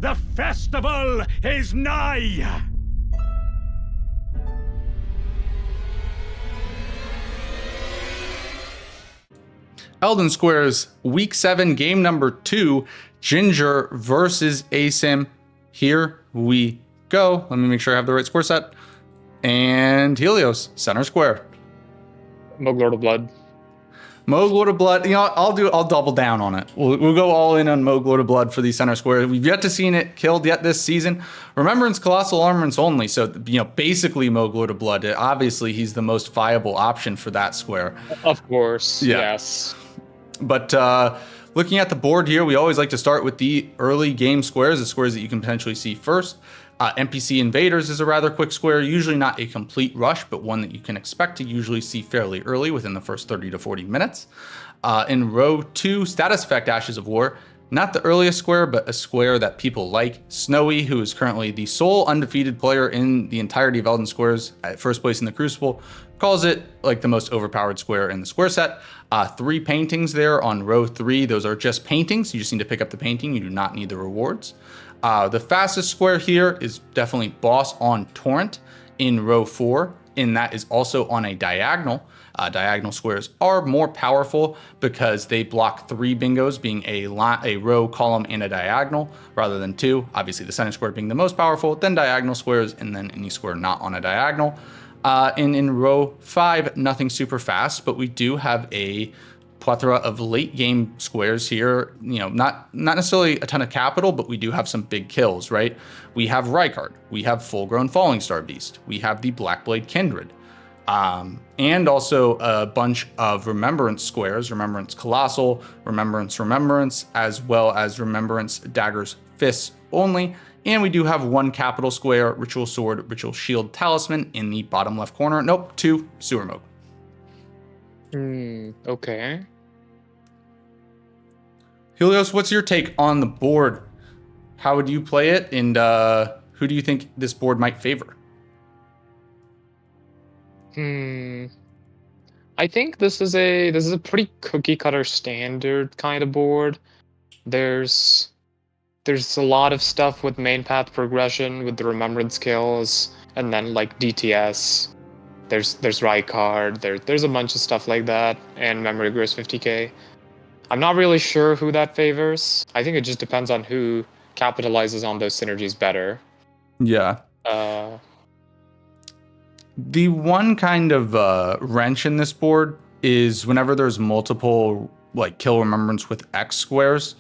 The festival is nigh! Elden Squares Week 7, game number 2, Ginger versus Asym. Here we go. Let me make sure I have the right score set. And Helios, center square. Moog Lord of Blood. Moog Lord of Blood. You know, I'll double down on it. We'll go all in on Moog Lord of Blood for the center square. We've yet to seen it killed yet this season. Remembrance, Colossal Armaments only. So, you know, basically Moog Lord of Blood. Obviously, he's the most viable option for that square. Of course, Yeah. yes. But looking at the board here, we always like to start with the early game squares, the squares that you can potentially see first. NPC Invaders is a rather quick square, usually not a complete rush, but one that you can expect to usually see fairly early within the first 30 to 40 minutes. In row 2, Status Effect Ashes of War, not the earliest square, but a square that people like. Snowy, who is currently the sole undefeated player in the entirety of Elden Squares at first place in the Crucible, calls it like the most overpowered square in the square set. 3 paintings there on row 3. Those are just paintings. You just need to pick up the painting. You do not need the rewards. The fastest square here is definitely Boss on Torrent in row 4, and that is also on a diagonal. Diagonal squares are more powerful because they block 3 bingos, being a row, column, and a diagonal, rather than 2. Obviously, the center square being the most powerful, then diagonal squares, and then any square not on a diagonal. And in row 5, nothing super fast, but we do have a plethora of late game squares here. You know, not necessarily a ton of capital, but we do have some big kills, right? We have Rykard, we have Full Grown Falling Star Beast, we have the Blackblade Kindred, and also a bunch of Remembrance squares, Remembrance Colossal, Remembrance, as well as Remembrance Daggers Fists only. And we do have 1 capital square, Ritual Sword, Ritual Shield Talisman in the bottom left corner. Nope, 2 Sewer Moog. Okay. Helios, what's your take on the board? How would you play it, and who do you think this board might favor? I think this is a pretty cookie cutter standard kind of board. There's a lot of stuff with main path progression with the remembrance skills, and then like DTS. There's Rykard, there's a bunch of stuff like that, and Memory of Grace 50k. I'm not really sure who that favors. I think it just depends on who capitalizes on those synergies better. Yeah. The one kind of wrench in this board is whenever there's multiple like kill remembrance with X squares,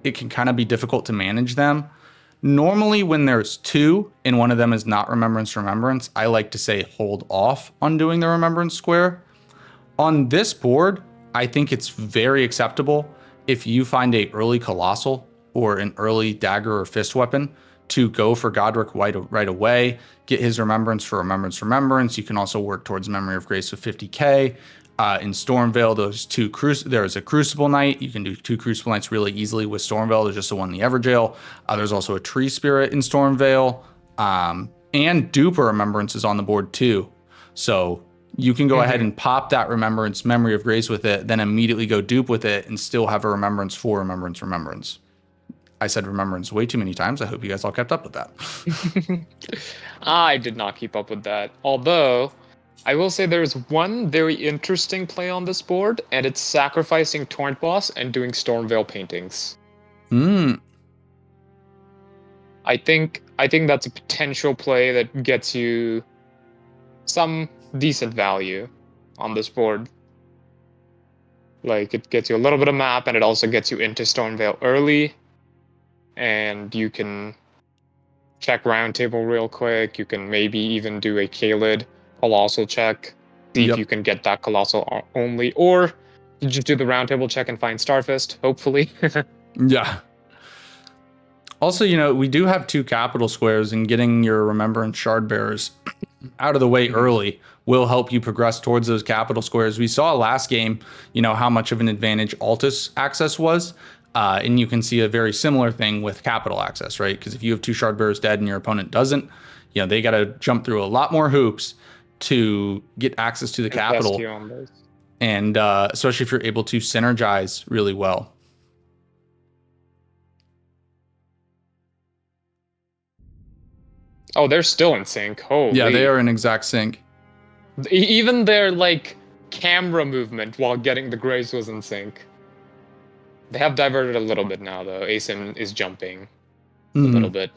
it can kind of be difficult to manage them. Normally when there's 2 and one of them is not remembrance, I like to say hold off on doing the remembrance square. On this board, I think it's very acceptable if you find a early Colossal or an early dagger or fist weapon to go for Godric right away, get his remembrance for remembrance. You can also work towards Memory of Grace with 50k. In Stormveil, there's a Crucible Knight. You can do 2 Crucible Knights really easily with Stormveil. There's just the one in the Everjail. There's also a Tree Spirit in Stormveil. And Duper Remembrance is on the board too. So you can go ahead and pop that Remembrance Memory of Grace with it, then immediately go dupe with it and still have a Remembrance for Remembrance. I said Remembrance way too many times. I hope you guys all kept up with that. I did not keep up with that. Although, I will say there's one very interesting play on this board, and it's sacrificing Torrent Boss and doing Stormveil paintings. I think that's a potential play that gets you some decent value on this board. Like, it gets you a little bit of map, and it also gets you into Stormveil early. And you can check Roundtable real quick. You can maybe even do a Kaled Colossal check. See if you can get that Colossal only. Or you just do the Roundtable check and find Starfist, hopefully. Yeah. Also, you know, we do have 2 capital squares, and getting your Remembrance Shard Bearers out of the way early will help you progress towards those capital squares. We saw last game, you know, how much of an advantage Altus access was. And you can see a very similar thing with capital access, right? Because if you have 2 Shard Bearers dead and your opponent doesn't, you know, they got to jump through a lot more hoops to get access to the capital. And especially if you're able to synergize really well. Oh, they're still in sync. Holy. Yeah, they are in exact sync. Even their like camera movement while getting the grace was in sync. They have diverted a little bit now, though. Asym is jumping a little bit.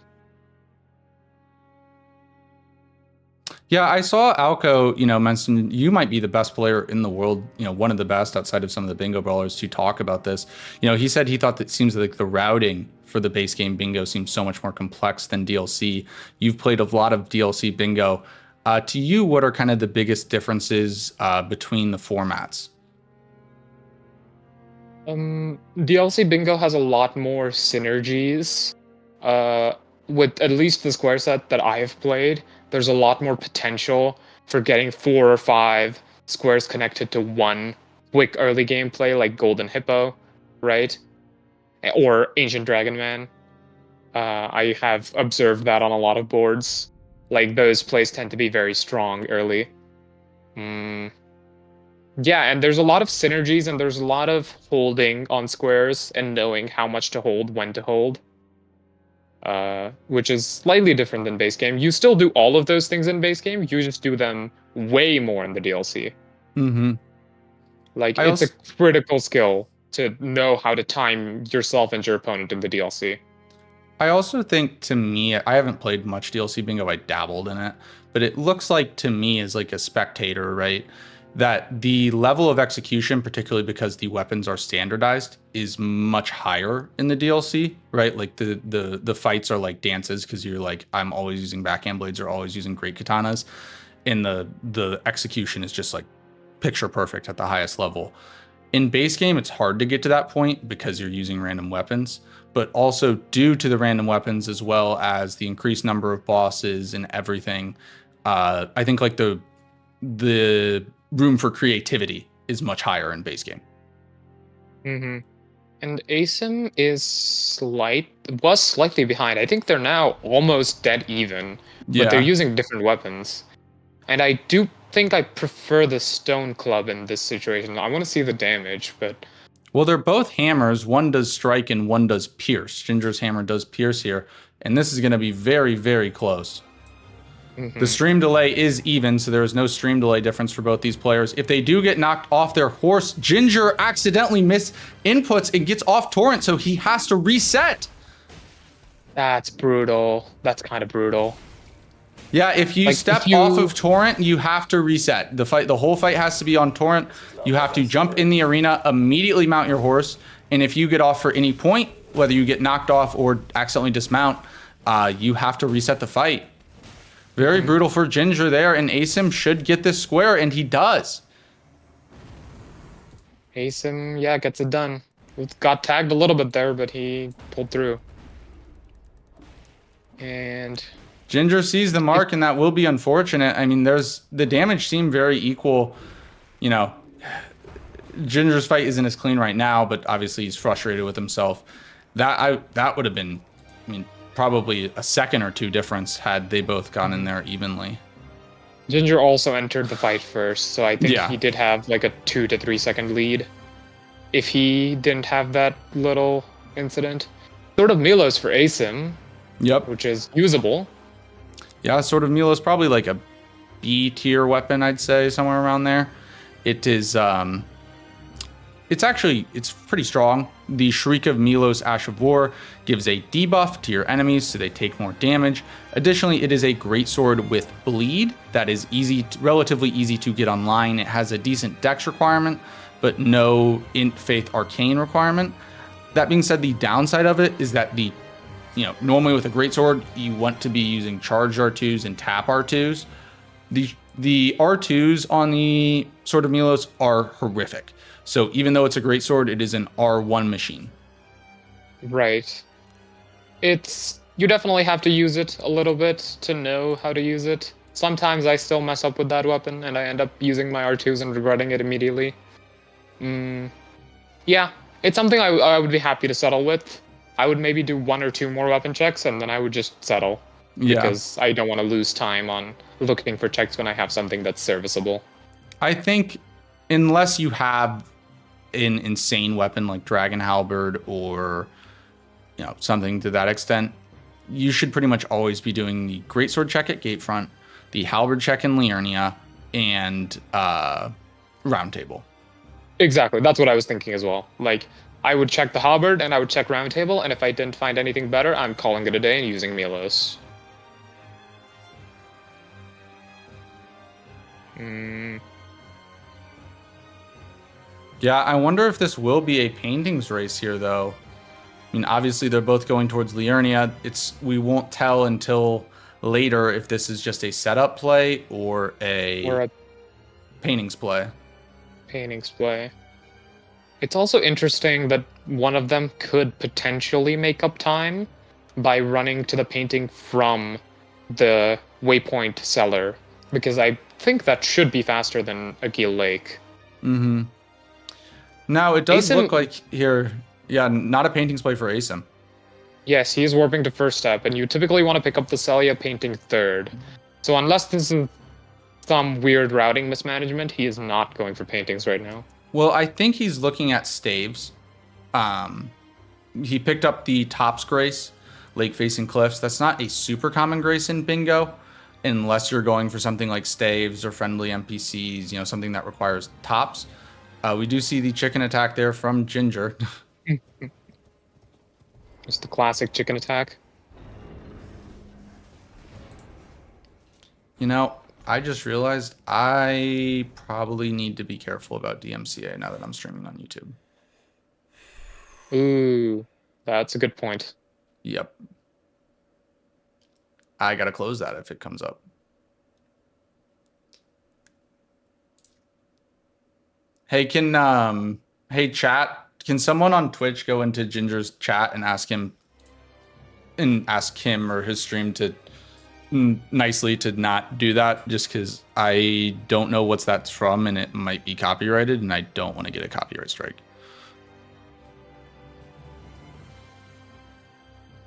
Yeah, I saw Alco, mention you might be the best player in the world, one of the best outside of some of the bingo brawlers to talk about this. He said he thought that it seems like the routing for the base game bingo seems so much more complex than DLC. You've played a lot of DLC bingo. To you, what are kind of the biggest differences between the formats? DLC bingo has a lot more synergies. With at least the square set that I have played, there's a lot more potential for getting 4 or 5 squares connected to one quick early gameplay like Golden Hippo, right? Or Ancient Dragon Man. I have observed that on a lot of boards. Like, those plays tend to be very strong early. Yeah, and there's a lot of synergies and there's a lot of holding on squares and knowing how much to hold, when to hold. Which is slightly different than base game. You still do all of those things in base game, you just do them way more in the DLC. Mm-hmm. Like, it's a critical skill to know how to time yourself and your opponent in the DLC. I also think, to me, I haven't played much DLC bingo, I dabbled in it, but it looks like to me as like a spectator, right, that the level of execution, particularly because the weapons are standardized, is much higher in the DLC, right? Like the fights are like dances because you're like, I'm always using backhand blades or always using great katanas, and the execution is just like picture perfect at the highest level. In base game, it's hard to get to that point because you're using random weapons, but also due to the random weapons as well as the increased number of bosses and everything, I think like the room for creativity is much higher in base game. Mm-hmm. And Asym was slightly behind. I think they're now almost dead even, but they're using different weapons. And I do think I prefer the Stone Club in this situation. I want to see the damage, but... Well, they're both hammers. One does strike and one does pierce. Ginger's hammer does pierce here, and this is going to be very, very close. The stream delay is even, so there is no stream delay difference for both these players. If they do get knocked off their horse, Ginger accidentally missed inputs and gets off torrent, so he has to reset. That's brutal. That's kind of brutal. Yeah, if you step off of torrent, you have to reset. The whole fight has to be on torrent. You have to jump in the arena, immediately mount your horse, and if you get off for any point, whether you get knocked off or accidentally dismount, you have to reset the fight. Very brutal for Ginger there, and Asym should get this square, and he does. Asym, yeah, gets it done. Got tagged a little bit there, but he pulled through. And Ginger sees the mark, and that will be unfortunate. I mean, the damage seemed very equal. Ginger's fight isn't as clean right now, but obviously he's frustrated with himself. That would have been, probably a second or two difference had they both gone in there evenly. Ginger also entered the fight first, so I think he did have like a 2 to 3 second lead. If he didn't have that little incident. Sort of Milos for Asym. Yep. Which is usable. Yeah, Sword of Milos, probably like a B tier weapon, I'd say, somewhere around there. It is, it's pretty strong. The Shriek of Milos Ash of War gives a debuff to your enemies so they take more damage. Additionally, it is a greatsword with bleed that is relatively easy to get online. It has a decent dex requirement, but no int faith arcane requirement. That being said, the downside of it is that normally with a greatsword, you want to be using charged R2s and tap R2s. The R2s on the Sword of Milos are horrific. So even though it's a greatsword, it is an R1 machine. Right. You definitely have to use it a little bit to know how to use it. Sometimes I still mess up with that weapon, and I end up using my R2s and regretting it immediately. Yeah, it's something I would be happy to settle with. I would maybe do 1 or 2 more weapon checks, and then I would just settle. Yeah. Because I don't want to lose time on looking for checks when I have something that's serviceable. I think unless you have an insane weapon like Dragon Halberd or something to that extent, you should pretty much always be doing the Greatsword check at Gatefront, the Halberd check in Liurnia, and Round Table. Exactly. That's what I was thinking as well. Like, I would check the Halberd and I would check Round Table, and if I didn't find anything better, I'm calling it a day and using Milos. Yeah, I wonder if this will be a paintings race here, though. I mean, obviously they're both going towards Liurnia. We won't tell until later if this is just a setup play or a paintings play. Paintings play. It's also interesting that one of them could potentially make up time by running to the painting from the waypoint cellar, because I think that should be faster than Agil Lake. Mm-hmm. Now, it does Asym, look like here, yeah, not a paintings play for Asym. Yes, he's warping to first step, and you typically want to pick up the Celia painting third. So unless this is some weird routing mismanagement, he is not going for paintings right now. Well, I think he's looking at staves. He picked up the Tops Grace, Lake Facing Cliffs. That's not a super common grace in Bingo, unless you're going for something like staves or friendly NPCs, something that requires tops. We do see the chicken attack there from Ginger. Just the classic chicken attack. I just realized I probably need to be careful about DMCA now that I'm streaming on YouTube. Ooh, that's a good point. Yep. I gotta close that if it comes up. Hey, hey chat, can someone on Twitch go into Ginger's chat and ask him or his stream to nicely to not do that, just because I don't know what's that's from and it might be copyrighted and I don't want to get a copyright strike.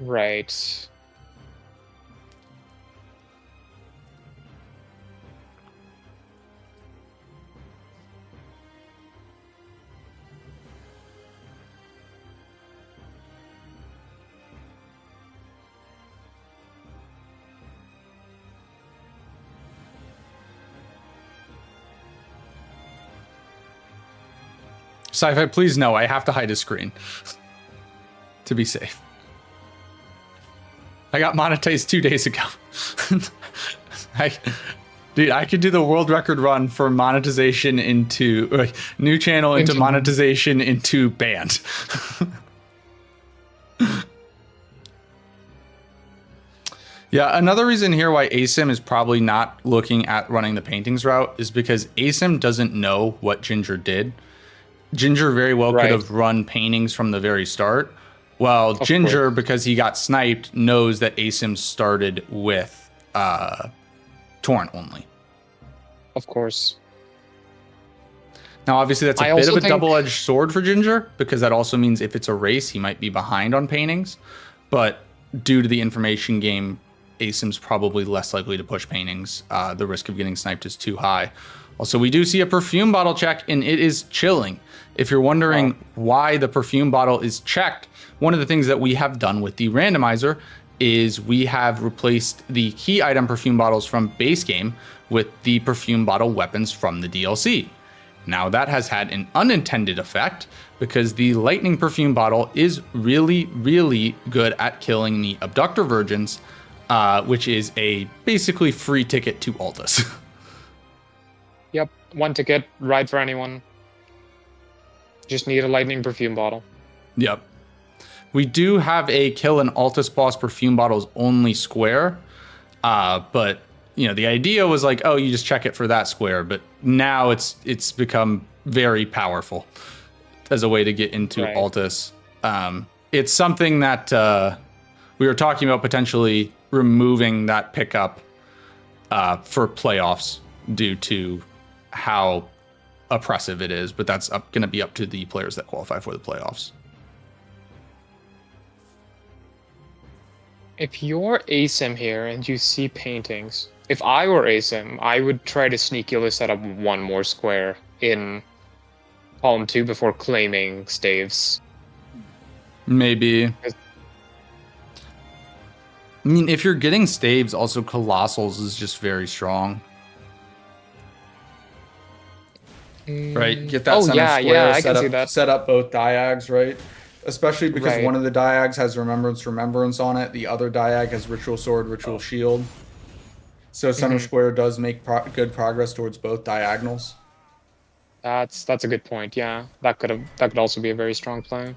Right. Sci-Fi, please no, I have to hide his screen to be safe. I got monetized 2 days ago. Dude, I could do the world record run for monetization into new channel into monetization into banned. Yeah, another reason here why Asym is probably not looking at running the paintings route is because Asym doesn't know what Ginger did. Ginger very well could have run paintings from the very start. Well, Ginger, because he got sniped, knows that Asym started with Torrent only. Of course. Now, obviously, that's a bit of a double-edged sword for Ginger, because that also means if it's a race, he might be behind on paintings. But due to the information game, Asym's probably less likely to push paintings. The risk of getting sniped is too high. Also, we do see a perfume bottle check, and it is chilling. If you're wondering why the perfume bottle is checked, one of the things that we have done with the randomizer is we have replaced the key item perfume bottles from base game with the perfume bottle weapons from the DLC. Now that has had an unintended effect because the lightning perfume bottle is really, really good at killing the abductor virgins, which is a basically free ticket to Altus. Yep, one ticket, ride for anyone. Just need a lightning perfume bottle. Yep. We do have a kill an Altus boss perfume bottles only square, but the idea was like, oh, you just check it for that square, but now it's become very powerful as a way to get into Altus. It's something that we were talking about potentially removing that pickup for playoffs due to how oppressive it is, but that's going to be up to the players that qualify for the playoffs. If you're Asym here and you see paintings, if I were Asym, I would try to sneakily set up one more square in column 2 before claiming staves. Maybe. I mean, if you're getting staves, also Colossals is just very strong. Right? Get that Oh, center yeah, square, I can see that. set up both diags, right? Especially because Right. one of the diags has Remembrance on it. The other diag has Ritual Sword, Ritual Shield. So center Mhm. square does make good progress towards both diagonals. That's a good point. Yeah, that could also be a very strong play.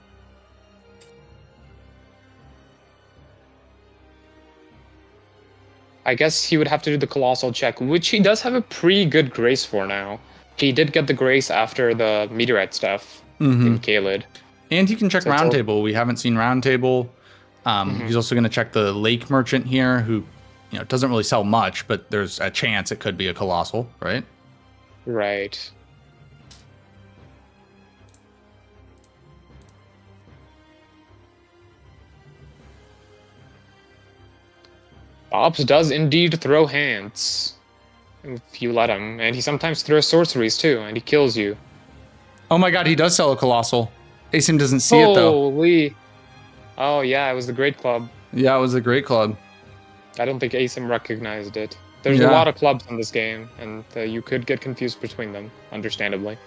I guess he would have to do the colossal check, which he does have a pretty good grace for now. He did get the grace after the meteorite stuff in Caelid. And you can check So it's all, Roundtable. We haven't seen Roundtable. Mhm. He's also going to check the Lake Merchant here, who doesn't really sell much, but there's a chance it could be a Colossal, right? Right. Bobs does indeed throw hands, if you let him, and he sometimes throws sorceries too, and he kills you. Oh my god, he does sell a Colossal. Asym doesn't see it, though. Holy! Oh yeah, it was the Great Club. Yeah, it was a great club. I don't think Asym recognized it. There's a Yeah. lot of clubs in this game, and you could get confused between them, understandably.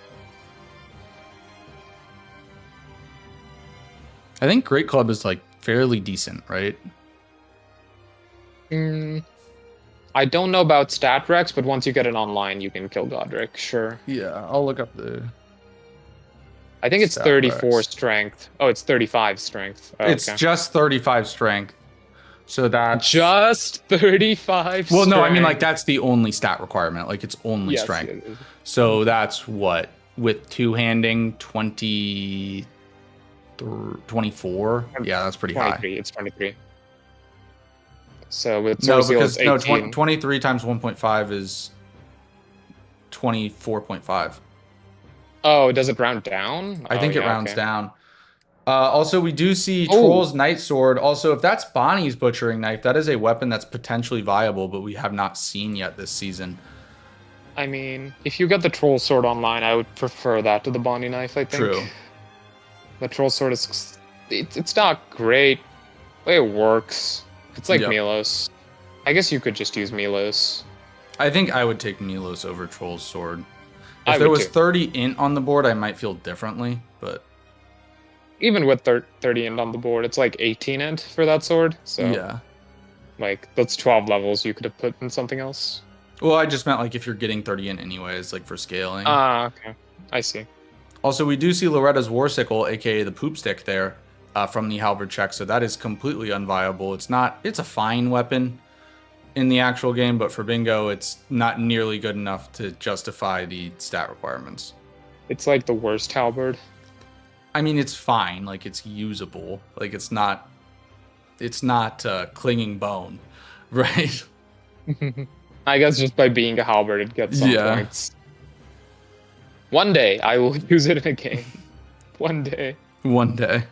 I think Great Club is, like, fairly decent, right? I don't know about stat recs, but once you get it online, you can kill Godric, sure. Yeah, I'll look up the... I think it's Stat 34 recs. strength. Oh, it's 35 strength. Oh, It's okay. just 35 strength. So that's... Just 35 Well, strength. no, I mean, like, that's the only stat requirement. Like, it's only Yes, strength. yes, yes. So that's what? With two-handing, 24? Yeah, that's pretty 23. high. It's 23. So with No, Sword Seal, because it's 18. 23 times 1.5 is 24.5. Oh, does it round down? I Oh, think it yeah, rounds okay. down. Also, we do see Oh, Troll's Night Sword. Also, if that's Bonnie's Butchering Knife, that is a weapon that's potentially viable, but we have not seen yet this season. I mean, if you get the Troll Sword online, I would prefer that to the Bonnie Knife, I think. True. The Troll Sword is... It's not great, but it works. It's like Yep. Milos. I guess you could just use Milos. I think I would take Milos over Troll's Sword. I If there would was too. 30 int on the board, I might feel differently, but Even with 30 int on the board, it's like 18 int for that sword. So, yeah. like, that's 12 levels you could have put in something else. Well, I just meant like if you're getting 30 int anyways, like for scaling. Ah, okay. I see. Also, we do see Loretta's Warsickle, aka the poop stick there, from the halberd check, so that is completely unviable. It's a fine weapon in the actual game, but for bingo, it's not nearly good enough to justify the stat requirements. It's like the worst halberd. I mean, it's fine, like it's usable, like it's not clinging bone, right? I guess just by being a halberd, it gets some Yeah. points. One day, I will use it in a game. One day. One day.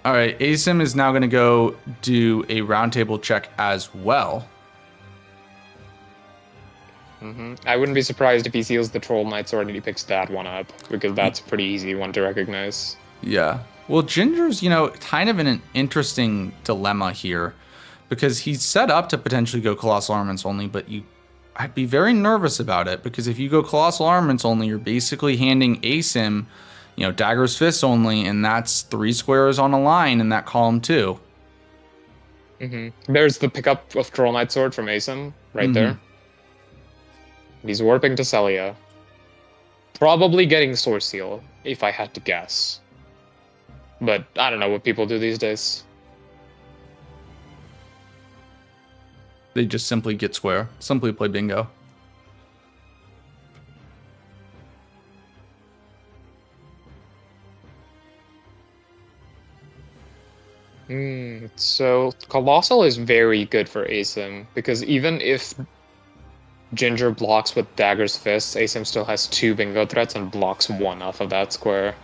All right, Asym is now going to go do a roundtable check as well. I wouldn't be surprised if he seals the Troll Knight Sword and he picks that one up, because that's a pretty easy one to recognize. Yeah. Well, Ginger's, kind of in an interesting dilemma here, because he's set up to potentially go Colossal Armaments only, but I'd be very nervous about it, because if you go Colossal Armaments only, you're basically handing Asym, Dagger's Fists only, and that's 3 squares on a line in that column too. There's the pickup of Troll Knight Sword from Asym, right there. He's warping to Celia. Probably getting Source Seal, if I had to guess. But I don't know what people do these days. They just simply get square, simply play bingo. So Colossal is very good for Asym, because even if Ginger blocks with Dagger's Fists, Asym still has 2 bingo threats and blocks 1 off of that square.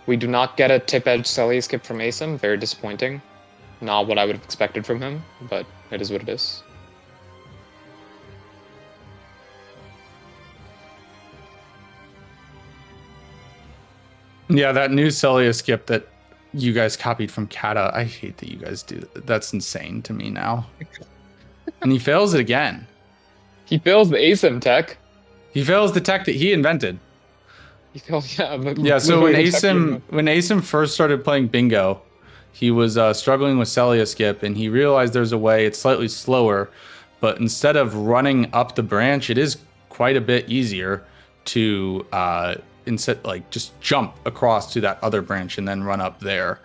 We do not get a tip-edge Celia skip from Asym, very disappointing. Not what I would have expected from him, but it is what it is. Yeah, that new Celia skip that you guys copied from Kata. I hate that you guys do that. That's insane to me now. And he fails it again. He fails the Asym tech. He fails the tech that he invented. He fails, yeah. Yeah, so when literally the tech he Asym first started playing bingo, he was struggling with Celia skip, and he realized there's a way. It's slightly slower, but instead of running up the branch, it is quite a bit easier to instead like just jump across to that other branch and then run up there.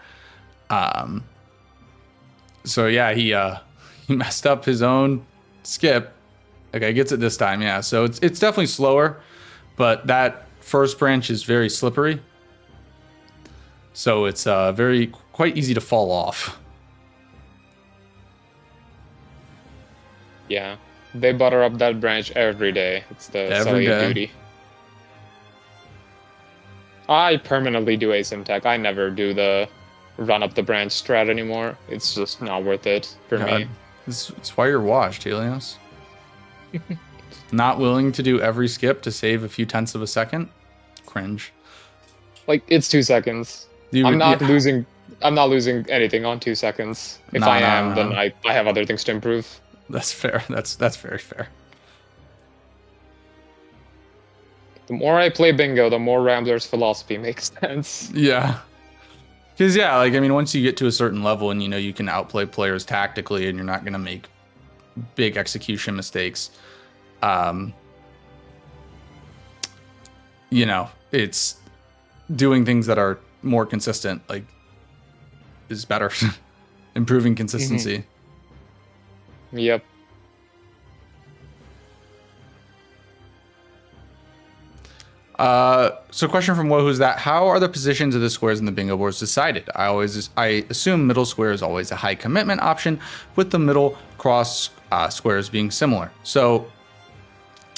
So yeah, he messed up his own skip. Okay, gets it this time. Yeah, so it's definitely slower, but that first branch is very slippery. So it's quite easy to fall off. Yeah, they butter up that branch every day. It's the Every Celia day. duty. I permanently do Asym tech. I never do the run up the branch strat anymore. It's just not worth it for me. It's why you're washed, Helios. Not willing to do every skip to save a few tenths of a second? Cringe. Like, it's 2 seconds. I'm not losing anything on 2 seconds. If I am, then I have other things to improve. That's fair. That's very fair. The more I play bingo, the more Rambler's philosophy makes sense. Yeah. Because, yeah, like, I mean, once you get to a certain level and, you can outplay players tactically and you're not going to make big execution mistakes, it's doing things that are more consistent, like, is better. Improving consistency. Yep. So question from Woe, who's that? How are the positions of the squares in the bingo boards decided? I assume middle square is always a high commitment option, with the middle cross squares being similar. So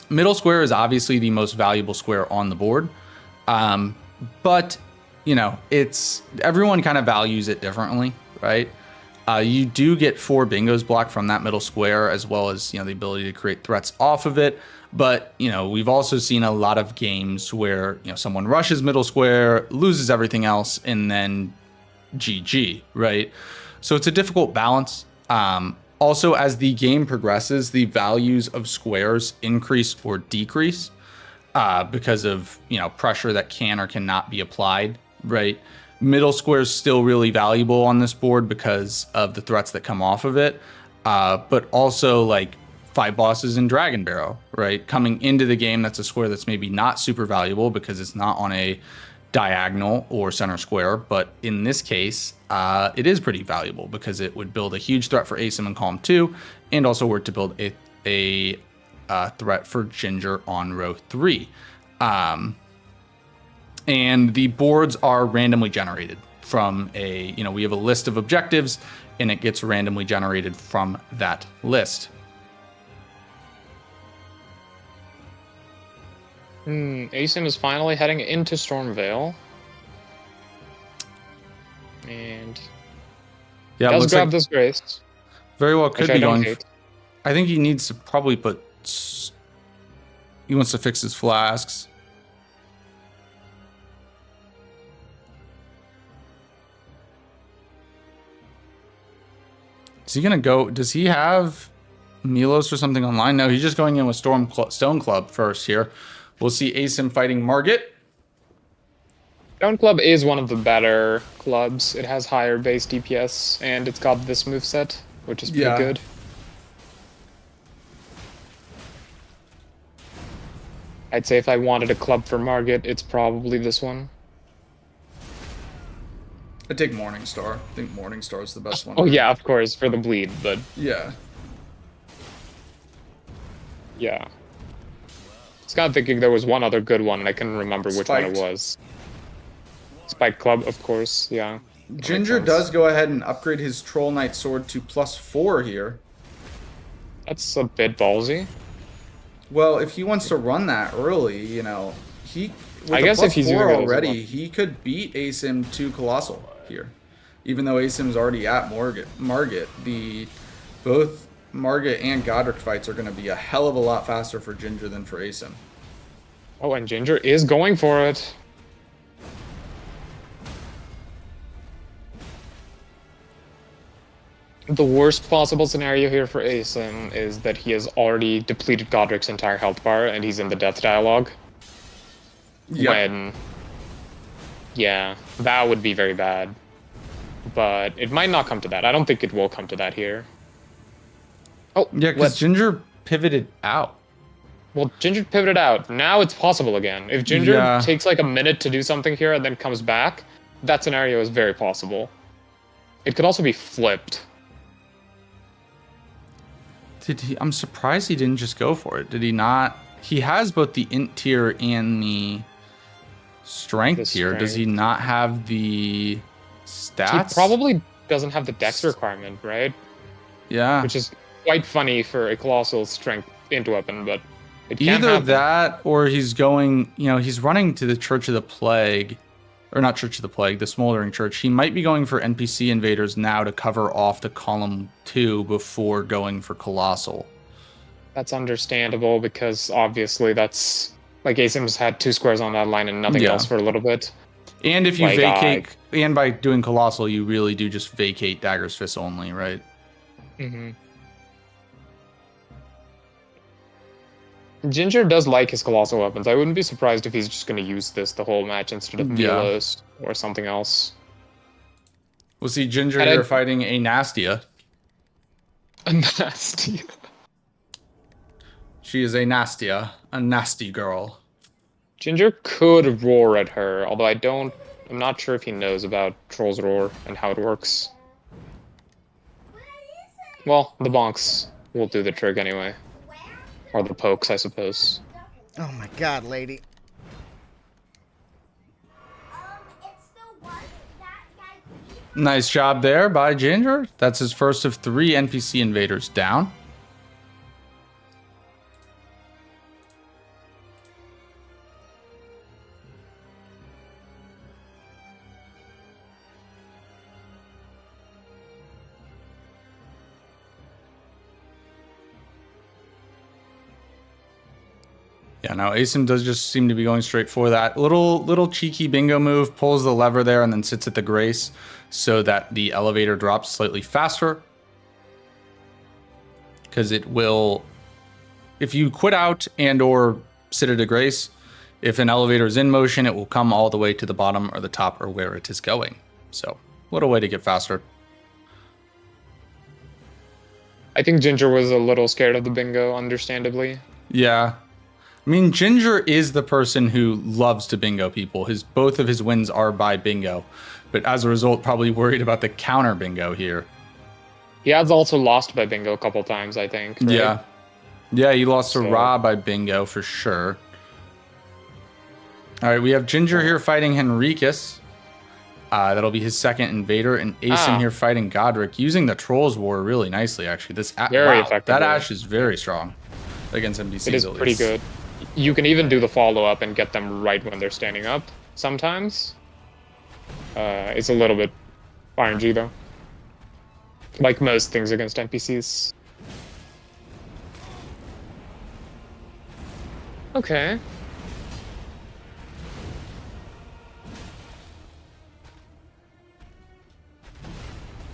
middle square is obviously the most valuable square on the board. But it's everyone kind of values it differently, right? You do get 4 bingos blocked from that middle square, as well as the ability to create threats off of it. But we've also seen a lot of games where someone rushes middle square, loses everything else, and then GG, right? So it's a difficult balance. Also, as the game progresses, the values of squares increase or decrease because of pressure that can or cannot be applied, right? Middle square is still really valuable on this board because of the threats that come off of it, but also like 5 bosses in Dragon Barrow, right? Coming into the game, that's a square that's maybe not super valuable because it's not on a diagonal or center square, but in this case, it is pretty valuable because it would build a huge threat for Asym in column 2, and also work to build a threat for Ginger on row 3. And the boards are randomly generated from we have a list of objectives, and it gets randomly generated from that list. Asym is finally heading into Stormvale. And yeah, does looks grab like this grace. very well could be going. Hate. I think he needs to probably he wants to fix his flasks. Is he gonna go? Does he have Milos or something online? No, he's just going in with Stone Club first here. We'll see Asym fighting Margit. Stone Club is one of the better clubs. It has higher base DPS, and it's got this moveset, which is pretty good. I'd say if I wanted a club for Margit, it's probably this one. I take Morningstar. I think Morningstar is the best one. Oh yeah, of course, for the bleed, but yeah. Yeah. I was kind of thinking there was one other good one, and I couldn't remember which one it was. Spike Club, of course, yeah. Ginger does go ahead and upgrade his Troll Knight sword to +4 here. That's a bit ballsy. Well, if he wants to run that early, he... I guess if he's doing it already, he could beat Asym to Colossal here. Even though Asym's already at Margit, both Margit and Godric fights are going to be a hell of a lot faster for Ginger than for Asym. Oh, and Ginger is going for it. The worst possible scenario here for Asym is that he has already depleted Godric's entire health bar and he's in the death dialogue. Yep. When, yeah, that would be very bad. But it might not come to that. I don't think it will come to that here. Oh, Yeah, because Ginger pivoted out. well, Ginger pivoted out. Now it's possible again. If Ginger Yeah. takes like a minute to do something here and then comes back, that scenario is very possible. It could also be flipped. I'm surprised he didn't just go for it. Did he not? He has both the int tier and the strength tier. Does he not have the stats? He probably doesn't have the dex requirement, right? Yeah. Which is quite funny for a colossal strength int weapon, but it can Either happen. that or he's going, he's running to the Church of the Plague. Or not Church of the Plague, the Smoldering Church. He might be going for NPC invaders now to cover off the column 2 before going for Colossal. That's understandable because obviously that's like Asym's had 2 squares on that line and nothing else for a little bit. And if you vacate, and by doing Colossal, you really do just vacate Dagger's Fist only, right? Mm-hmm. Ginger does like his colossal weapons. I wouldn't be surprised if he's just going to use this the whole match instead of Milos or something else. We'll see Ginger here fighting a Nastia. A Nastia. She is a Nastia, a nasty girl. Ginger could roar at her, although I'm not sure if he knows about Troll's Roar and how it works. Well, the bonks will do the trick anyway. Or the pokes, I suppose. Oh my god, lady. Nice job there by Ginger. That's his first of 3 NPC invaders down. Yeah, now Asym does just seem to be going straight for that. Little cheeky bingo move, pulls the lever there and then sits at the grace so that the elevator drops slightly faster. Because it will, if you quit out and or sit at a grace, if an elevator is in motion, it will come all the way to the bottom or the top or where it is going. So, little way to get faster. I think Ginger was a little scared of the bingo, understandably. Yeah. I mean, Ginger is the person who loves to bingo people. Both of his wins are by bingo, but as a result, probably worried about the counter bingo here. He has also lost by bingo a couple times, I think. Right? Yeah, he lost to Ra by bingo for sure. All right, we have Ginger here fighting Henricus. That'll be his second invader, and Asym here fighting Godric, using the Trolls War really nicely, actually. Very effective. That Ash is very strong against NPCs. It is pretty good. You can even do the follow-up and get them right when they're standing up sometimes. It's a little bit RNG, though. Like most things against NPCs. Okay.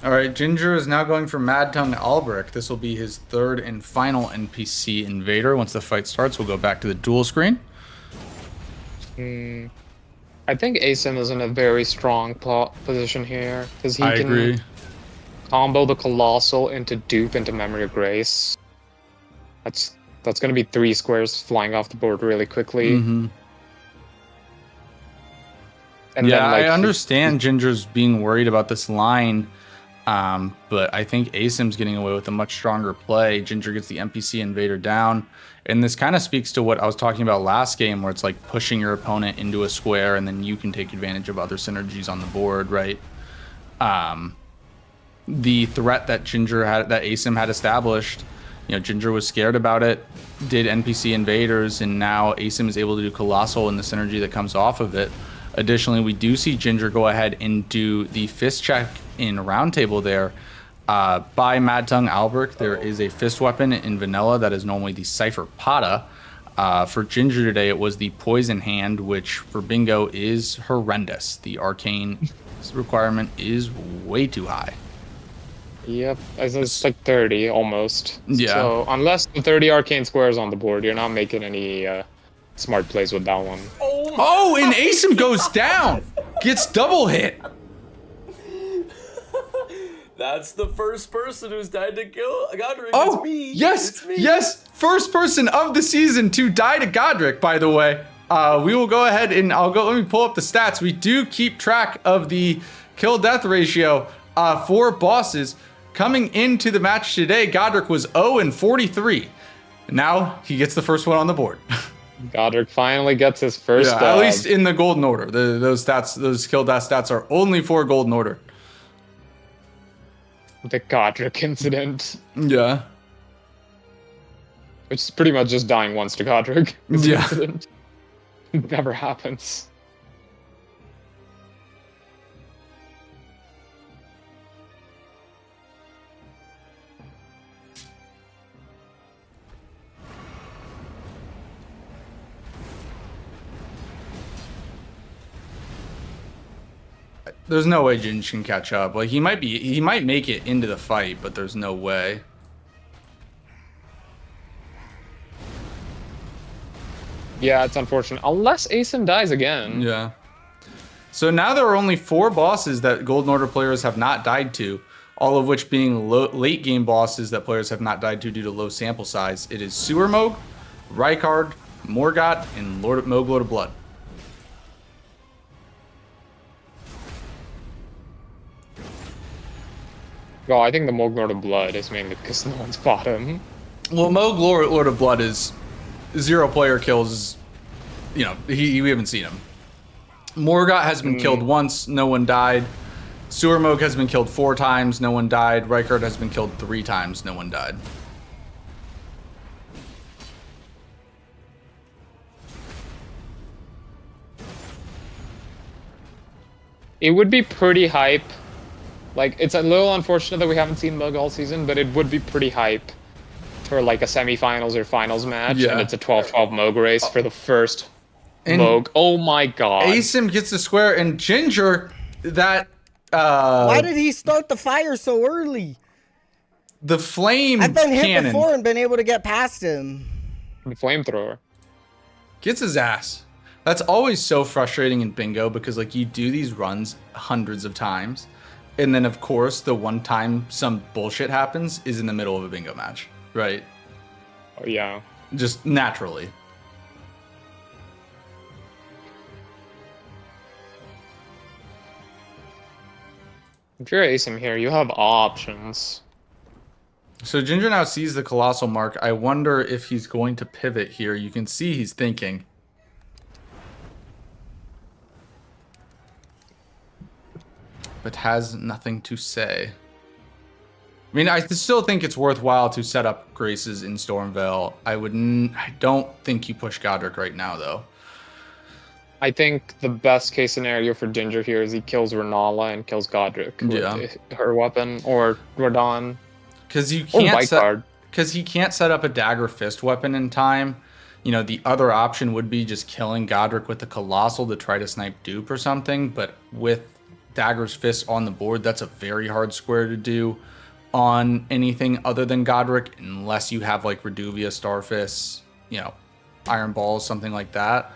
All right, Ginger is now going for Mad Tongue Albrecht. This will be his third and final NPC invader. Once the fight starts, we'll go back to the duel screen. I think Asym is in a very strong position here because he can combo the Colossal into dupe into Memory of Grace. That's going to be 3 squares flying off the board really quickly. Mm-hmm. And yeah, I understand Ginger's being worried about this line. But I think Asym's getting away with a much stronger play. Ginger gets the NPC invader down. And this kind of speaks to what I was talking about last game, where it's like pushing your opponent into a square and then you can take advantage of other synergies on the board, right? The threat that Asym had established, Ginger was scared about it, did NPC invaders, and now Asym is able to do Colossal and the synergy that comes off of it. Additionally, we do see Ginger go ahead and do the fist check in Roundtable there. By Mad Tongue Albrecht, there is a fist weapon in vanilla that is normally the Cypher Pata. For Ginger today, it was the Poison Hand, which for bingo is horrendous. The arcane requirement is way too high. Yep, it's like 30 almost. Yeah. So unless the 30 arcane squares on the board, you're not making any smart plays with that one. Oh, and Asym goes down. Gets double hit. That's the first person who's died to kill Godric. Oh, it's me. yes, It's me. yes. First person of the season to die to Godric, by the way. We will go ahead and let me pull up the stats. We do keep track of the kill death ratio for bosses. Coming into the match today, Godric was 0-43. Now he gets the first one on the board. Godric finally gets his first Yeah, at least in the golden order. Those stats, those kill death stats are only for golden order. the Godric incident, Yeah. which is pretty much just dying once to Godric. It's an Yeah. incident. It never happens. There's no way Ginge can catch up. Like he might make it into the fight, but there's no way. Yeah, it's unfortunate. Unless Asym dies again. Yeah. So now there are only 4 bosses that Golden Order players have not died to, all of which being late game bosses that players have not died to due to low sample size. It is Sewer Moog, Rykard, Morgott, and Moog Lord of Blood. Well, I think the Moog Lord of Blood is mainly because no one's fought him. Well, Moog Lord of Blood is 0 player kills. You know, we haven't seen him. Morgott has been killed once, no one died. Sewer Moog has been killed 4 times, no one died. Rykard has been killed 3 times, no one died. It would be pretty hype. Like, it's a little unfortunate that we haven't seen Moog all season, but it would be pretty hype for like a semifinals or finals match, Yeah. and it's a 12-12 Moog race for the first And Moog. Oh my god. Asym gets the square, and Ginger, that Why did he start the fire so early? the flame I've been hit cannon before and been able to get past him. The flamethrower. gets his ass. That's always so frustrating in bingo because like you do these runs hundreds of times, and then of course the one time some bullshit happens is in the middle of a bingo match, right? Oh, yeah. Just naturally. If you're Asym here, you have options. So Ginger now sees the colossal mark. I wonder if he's going to pivot here. You can see he's thinking. But has nothing to say. I mean, I still think it's worthwhile to set up Graces in Stormvale. I don't think you push Godric right now, though. I think the best case scenario for Ginger here is he kills Renala and kills Godric with her weapon, or Radon, Because you or can't Bicard. because he can't set up a dagger fist weapon in time. You know, the other option would be just killing Godric with the Colossal to try to snipe dupe or something, but with Dagger's Fist on the board, that's a very hard square to do on anything other than Godric, unless you have like Reduvia, Starfist, you know, Iron Balls, something like that.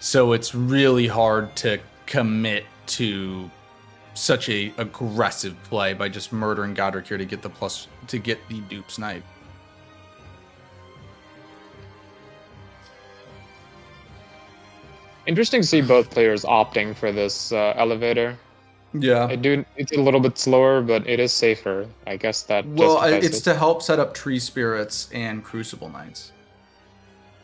So it's really hard to commit to such a aggressive play by just murdering Godric here to get the dupe snipe. Interesting to see both players opting for this elevator. Yeah. It's a little bit slower, but it is safer. I guess that Well, justifies it's it. to help set up Tree Spirits and Crucible Knights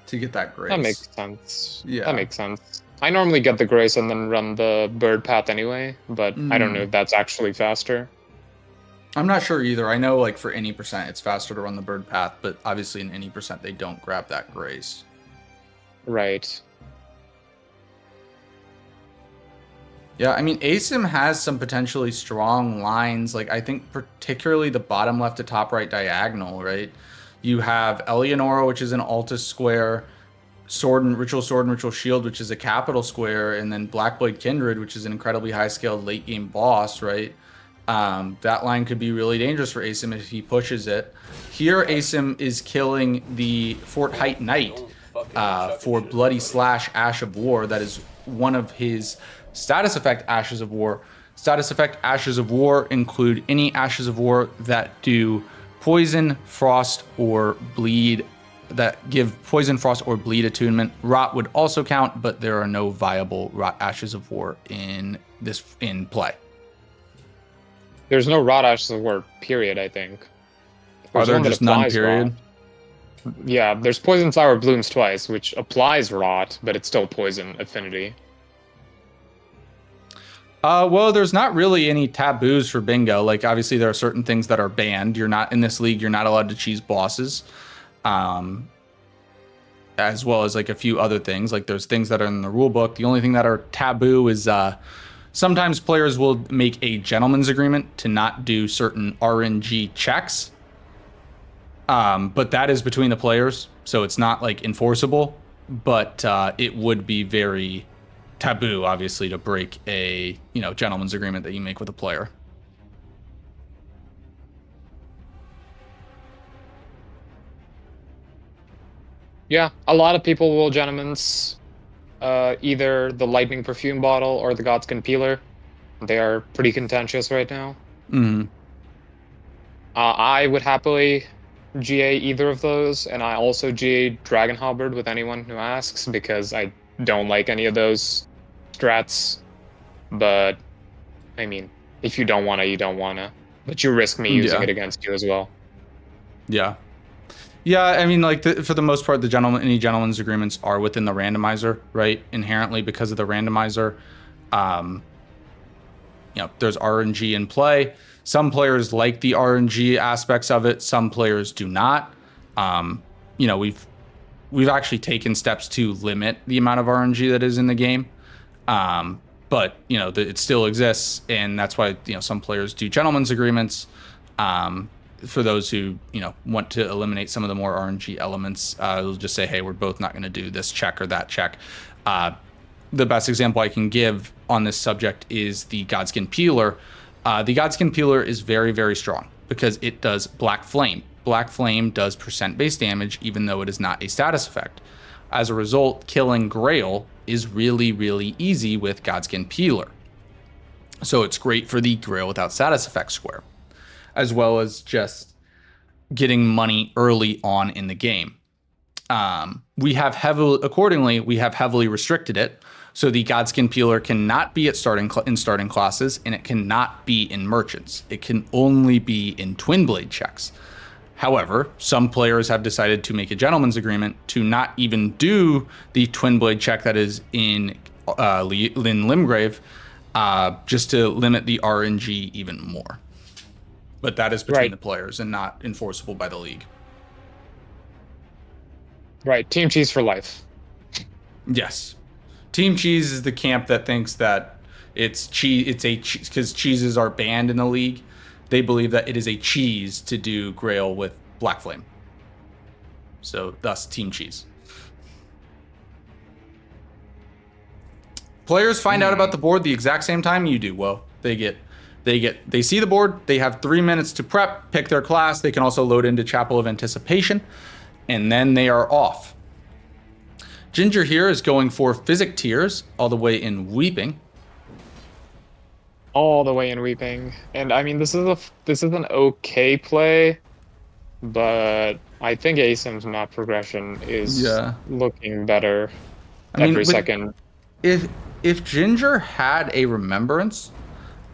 to get that grace. That makes sense. Yeah. That makes sense. I normally get the grace and then run the bird path anyway, but I don't know if that's actually faster. I'm not sure either. I know like for any percent it's faster to run the bird path, but obviously in any percent they don't grab that grace. Right. Yeah, I mean, Asym has some potentially strong lines. Like, I think particularly the bottom left to top right diagonal, right? You have Eleonora, which is an Altus square, Sword and Ritual Shield, which is a capital square, and then Blackblade Kindred, which is an incredibly high-scaled late-game boss, right? That line could be really dangerous for Asym if he pushes it. Here, Asym is killing the Fort Height Knight for Bloody Slash Ash of War. That is one of his status effect Ashes of War. Status effect Ashes of War include any Ashes of War that do poison, frost, or bleed, that give poison, frost, or bleed attunement. Rot would also count, but there are no viable Rot Ashes of War in play. There's no Rot Ashes of War, period, I think. Are There's there one that just none, applies period? Rot. Yeah, there's Poison Flower Blooms twice, which applies Rot, but it's still Poison affinity. Well, there's not really any taboos for bingo. Like, obviously, there are certain things that are banned. You're not in this league. You're not allowed to cheese bosses, as well as like a few other things. Like, there's things that are in the rule book. The only thing that are taboo is sometimes players will make a gentleman's agreement to not do certain RNG checks. But that is between the players, so it's not like enforceable. But it would be very taboo, obviously, to break a gentleman's agreement that you make with a player. Yeah, a lot of people will gentlemen's either the Lightning Perfume Bottle or the Godskin Peeler. They are pretty contentious right now. Mm-hmm. I would happily GA either of those, and I also GA Dragon Halberd with anyone who asks, because I don't like any of those strats. But, I mean, if you don't want to, you don't want to. But you risk me using it against you as well. Yeah. Yeah, I mean, like, for the most part, any gentleman's agreements are within the randomizer, right? Inherently, because of the randomizer, there's RNG in play. Some players like the RNG aspects of it. Some players do not. We've actually taken steps to limit the amount of RNG that is in the game. But it still exists, and that's why some players do gentlemen's agreements. For those who want to eliminate some of the more RNG elements, they'll just say, hey, we're both not going to do this check or that check. The best example I can give on this subject is the Godskin Peeler. The Godskin Peeler is very, very strong because it does Black Flame. Black Flame does percent-based damage, even though it is not a status effect. As a result, killing Grail is really, really easy with Godskin Peeler. So it's great for the Grail without status effect square, as well as just getting money early on in the game. We have heavily restricted it. So the Godskin Peeler cannot be at starting classes, and it cannot be in merchants. It can only be in Twin Blade checks. However, some players have decided to make a gentleman's agreement to not even do the Twin Blade check that is in Limgrave, just to limit the RNG even more. But that is between the players and not enforceable by the league. Right, Team Cheese for life. Yes. Team Cheese is the camp that thinks that it's because cheeses are banned in the league. They believe that it is a cheese to do Grail with Black Flame. So thus Team Cheese. Players find out about the board the exact same time you do. Well, they see the board, they have 3 minutes to prep, pick their class. They can also load into Chapel of Anticipation, and then they are off. Ginger here is going for Physic Tears all the way in Weeping. All the way in Weeping. And I mean, this is an okay play, but I think Asym's map progression is looking better every second. If Ginger had a Remembrance,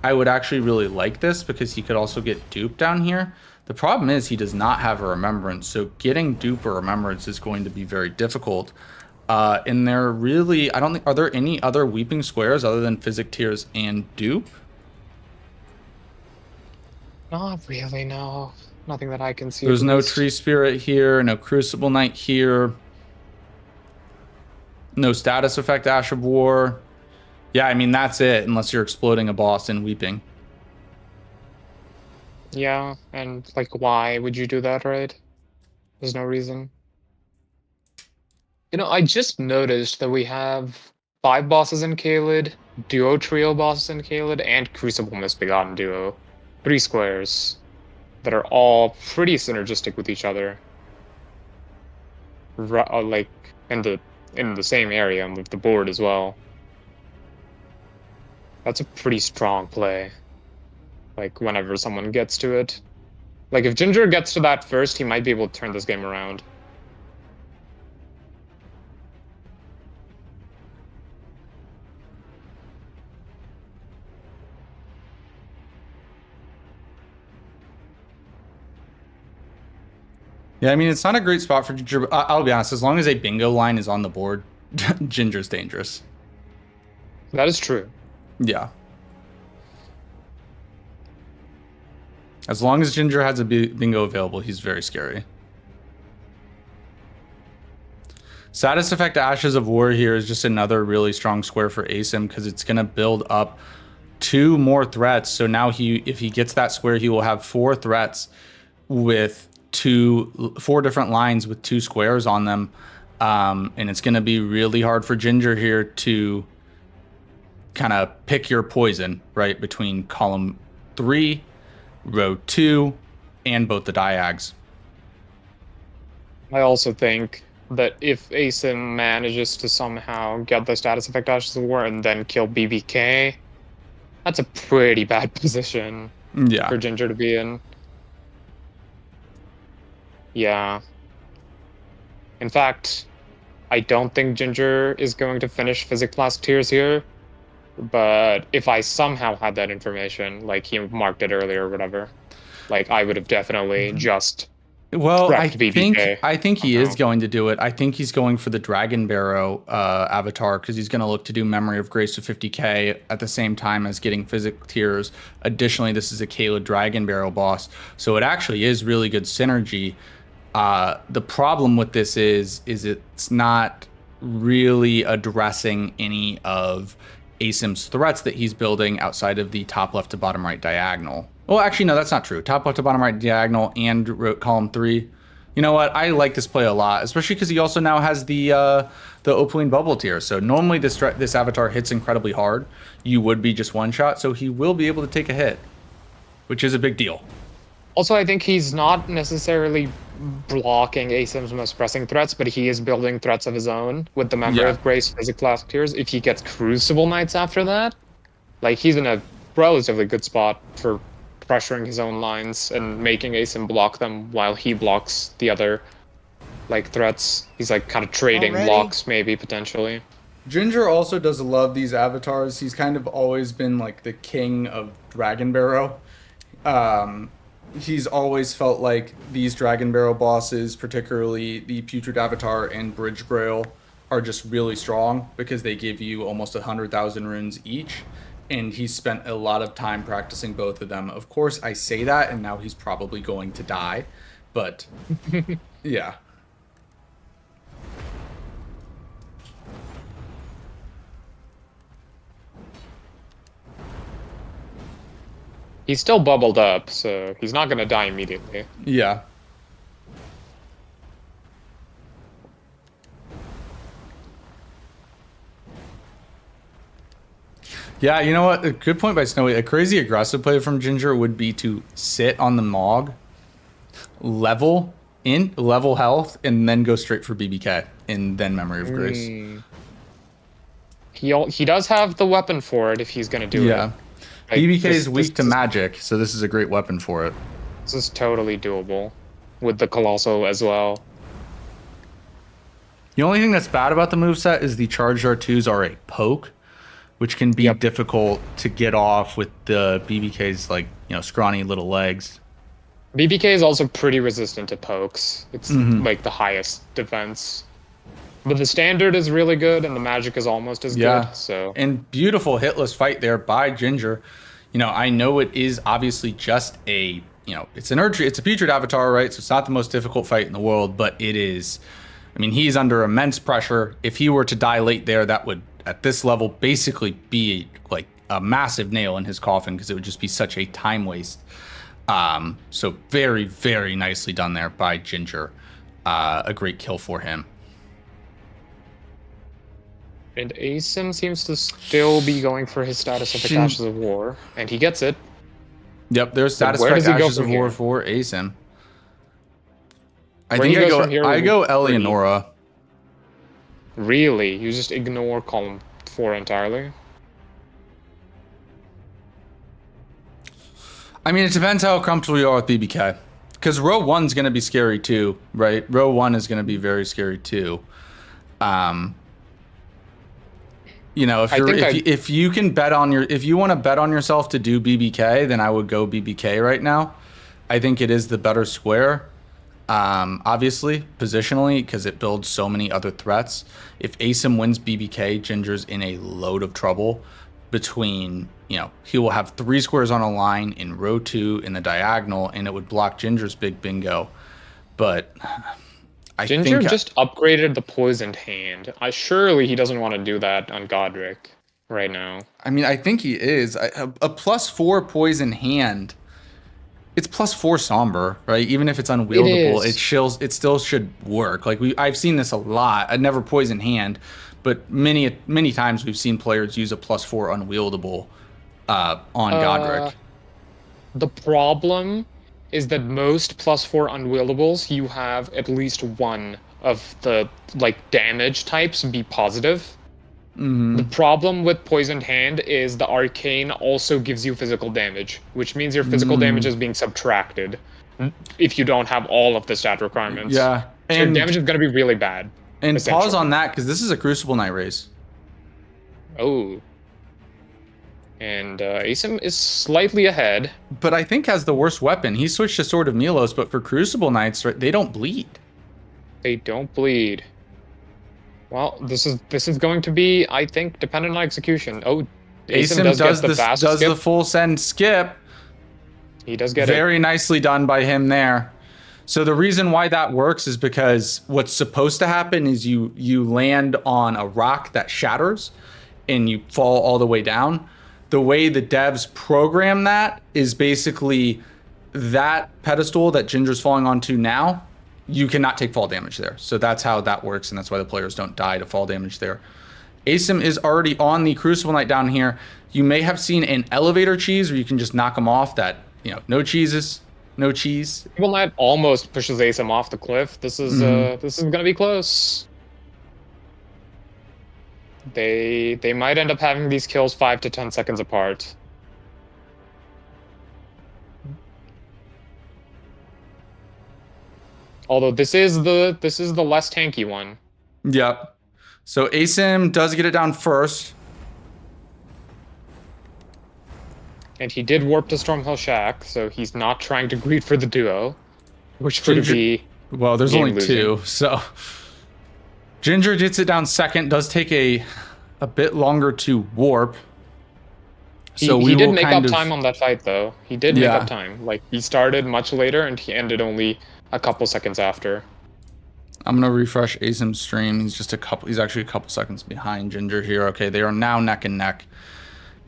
I would actually really like this because he could also get dupe down here. The problem is he does not have a Remembrance, so getting dupe or Remembrance is going to be very difficult. And there really, are there any other Weeping Squares other than Physic Tears and dupe? Not really, no. Nothing that I can see. There's no Tree Spirit here, no Crucible Knight here. No status effect Ash of War. Yeah, I mean, that's it, unless you're exploding a boss in Weeping. Yeah, and like, why would you do that, right? There's no reason. I just noticed that we have 5 bosses in Caelid, duo trio bosses in Caelid, and Crucible Misbegotten duo. 3 squares that are all pretty synergistic with each other. Like in the same area of the board as well. That's a pretty strong play. Like whenever someone gets to it. Like if Ginger gets to that first, he might be able to turn this game around. Yeah, I mean, it's not a great spot for Ginger, but I'll be honest, as long as a bingo line is on the board, Ginger's dangerous. That is true. Yeah. As long as Ginger has a bingo available, he's very scary. Status effect Ashes of War here is just another really strong square for Asym because it's going to build up 2 more threats. So now if he gets that square, he will have 4 threats with 4 different lines with 2 squares on them. And it's going to be really hard for Ginger here to kind of pick your poison, right? Between column 3, row 2, and both the diags. I also think that if Asym manages to somehow get the status effect Ashes of War and then kill BBK, that's a pretty bad position for Ginger to be in. Yeah. In fact, I don't think Ginger is going to finish Physic Blast Tears here, but if I somehow had that information, like he marked it earlier or whatever, like I would have definitely just prepped BBK. I think he is going to do it. I think he's going for the Dragon Barrow avatar because he's going to look to do Memory of Grace to 50k at the same time as getting Physic Tears. Additionally, this is a Kayla Dragon Barrow boss, so it actually is really good synergy. The problem with this is it's not really addressing any of Asym's threats that he's building outside of the top left to bottom right diagonal. Well, actually, no, that's not true. Top left to bottom right diagonal and column 3. You know what? I like this play a lot, especially because he also now has the Opaline Bubble Tier. So normally this avatar hits incredibly hard. You would be just one shot, so he will be able to take a hit, which is a big deal. Also, I think he's not necessarily blocking Asym's most pressing threats, but he is building threats of his own with the Memory of Grace, Physic Blast Tears. If he gets Crucible Knights after that, like he's in a relatively good spot for pressuring his own lines and making Asym block them while he blocks the other like threats. He's like kind of trading blocks maybe potentially. Ginger also does love these avatars. He's kind of always been like the king of Dragon Barrow. He's always felt like these Dragon Barrow bosses, particularly the Putrid Avatar and Bridge Grail, are just really strong because they give you almost 100,000 runes each. And he's spent a lot of time practicing both of them. Of course, I say that, and now he's probably going to die. But, yeah. He's still bubbled up, so he's not going to die immediately. Yeah. Yeah, you know what? A good point by Snowy. A crazy aggressive play from Ginger would be to sit on the Mog, level health, and then go straight for BBK, and then Memory of Grace. He does have the weapon for it if he's going to do it. Yeah. Like, BBK is weak to magic, so this is a great weapon for it. This is totally doable with the Colossal as well. The only thing that's bad about the moveset is the charged R2s are a poke, which can be difficult to get off with the BBK's like, scrawny little legs. BBK is also pretty resistant to pokes. It's like the highest defense. But the standard is really good, and the magic is almost as good. So and beautiful hitless fight there by Ginger. I know it is obviously just a, it's a Putrid Avatar, right? So it's not the most difficult fight in the world, but it is. I mean, he's under immense pressure. If he were to die late there, that would, at this level, basically be like a massive nail in his coffin because it would just be such a time waste. So very, very nicely done there by Ginger. A great kill for him. And Asym seems to still be going for his status of the Ashes of War, and he gets it. Yep, there's So where Satisfied does he go Ashes of from War here? for Asym. I Where think he goes from here I will be go pretty- Eleonora. Really? You just ignore column 4 entirely? I mean, it depends how comfortable you are with BBK. Because row 1's going to be scary too, right? Row 1 is going to be very scary too. You know, if you can bet on if you want to bet on yourself to do BBK, then I would go BBK right now. I think it is the better square. Obviously, positionally, because it builds so many other threats. If Asym wins BBK, Ginger's in a load of trouble between, you know, he will have 3 squares on a line in row 2 in the diagonal, and it would block Ginger's big bingo. But Ginger just upgraded the poisoned hand. Surely he doesn't want to do that on Godric right now. I mean, I think he is. A +4 poison hand. It's +4 somber, right? Even if it's unwieldable, it still should work. Like I've seen this a lot. I never poison hand, but many times we've seen players use a +4 unwieldable on Godric. The problem is that most +4 unwieldables, you have at least one of the like damage types be positive. The problem with Poisoned Hand is the Arcane also gives you physical damage, which means your physical damage is being subtracted if you don't have all of the stat requirements. Yeah. So your damage is going to be really bad. And pause on that, because this is a Crucible Knight race. Oh. And Asym is slightly ahead. But I think has the worst weapon. He switched to Sword of Milos, but for Crucible Knights, right, they don't bleed. They don't bleed. Well, this is going to be, I think, dependent on execution. Oh, Asym does the full send skip. He does get it. Very nicely done by him there. So the reason why that works is because what's supposed to happen is you land on a rock that shatters and you fall all the way down. The way the devs program that is basically that pedestal that Ginger's falling onto now, you cannot take fall damage there. So that's how that works, and that's why the players don't die to fall damage there. Asym is already on the Crucible Knight down here. You may have seen an elevator cheese where you can just knock him off that, you know, no cheeses, no cheese. Crucible Knight almost pushes Asym off the cliff. This is gonna be close. They might end up having these kills 5 to 10 seconds apart. Although this is the less tanky one. Yep. So Asym does get it down first. And he did warp to Stormhill Shack, so he's not trying to greed for the duo. Which would be... Well, there's only losing. 2, so... Ginger gets it down second, does take a bit longer to warp. So he did make up time on that fight, though. He did make up time. Like, he started much later, and he ended only a couple seconds after. I'm gonna refresh Asym's stream. He's actually a couple seconds behind Ginger here. Okay, they are now neck and neck.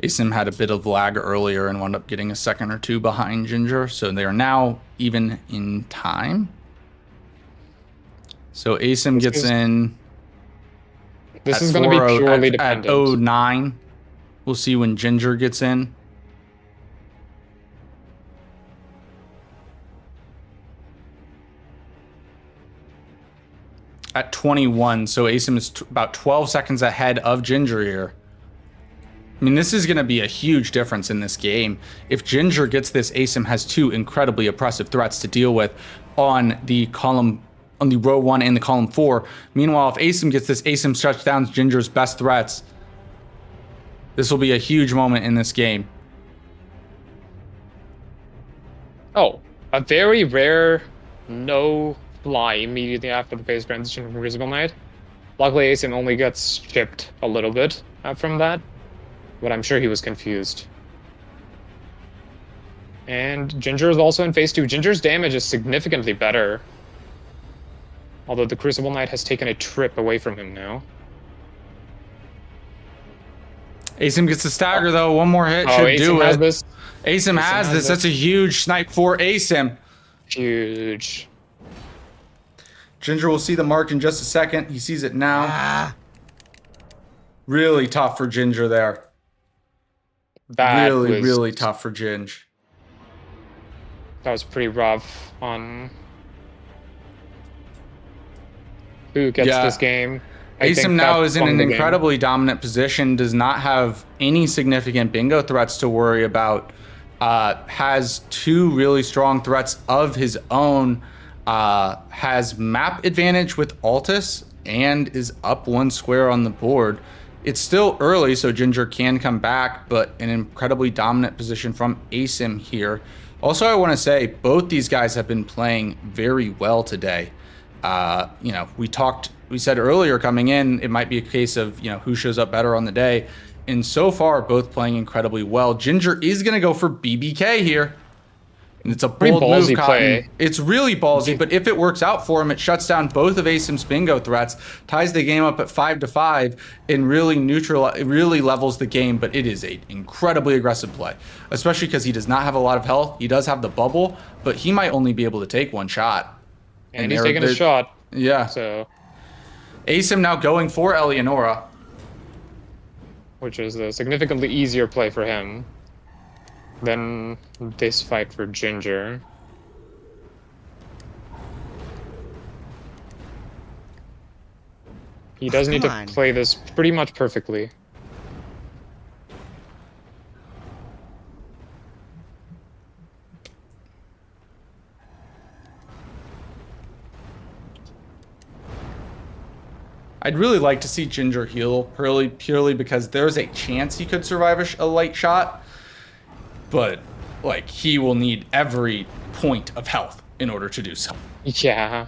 Asym had a bit of lag earlier and wound up getting a second or 2 behind Ginger, so they are now even in time. So Asym gets in. This is going to be purely At dependent. 09. We'll see when Ginger gets in. At 21, so Asym is about 12 seconds ahead of Ginger here. I mean, this is going to be a huge difference in this game. If Ginger gets this, Asym has 2 incredibly oppressive threats to deal with on the row 1 and the column 4. Meanwhile, if Asym gets this, Asym shuts down Ginger's best threats. This will be a huge moment in this game. Oh, a very rare no fly immediately after the phase transition from Crucible Knight. Luckily, Asym only gets chipped a little bit from that, but I'm sure he was confused. And Ginger is also in phase 2. Ginger's damage is significantly better, although the Crucible Knight has taken a trip away from him now. Asym gets the stagger, though. One more hit should do it. Asym has this. That's a huge snipe for Asym. Huge. Ginger will see the mark in just a second. He sees it now. Really tough for Ginger there. Really tough for Ginge. That was pretty rough on who gets this game. I think Asym now that is in won an the game. incredibly dominant position, does not have any significant bingo threats to worry about, has two really strong threats of his own, has map advantage with Altus, and is up 1 square on the board. It's still early, so Ginger can come back, but an incredibly dominant position from Asym here. Also, I want to say both these guys have been playing very well today. You know, we said earlier coming in, it might be a case of, you know, who shows up better on the day. And so far, both playing incredibly well. Ginger is going to go for BBK here. And it's a Pretty bold move, ballsy Cotton. play. It's really ballsy, but if it works out for him, it shuts down both of Asym's bingo threats, ties the game up at 5-5, and really levels the game. But it is an incredibly aggressive play, especially because he does not have a lot of health. He does have the bubble, but he might only be able to take 1 shot. And he's taking a shot. Yeah. So, Asym now going for Eleonora. which is a significantly easier play for him than this fight for Ginger. He does need to play this pretty much perfectly. I'd really like to see Ginger heal purely because there's a chance he could survive a light shot, but like he will need every point of health in order to do so. Yeah.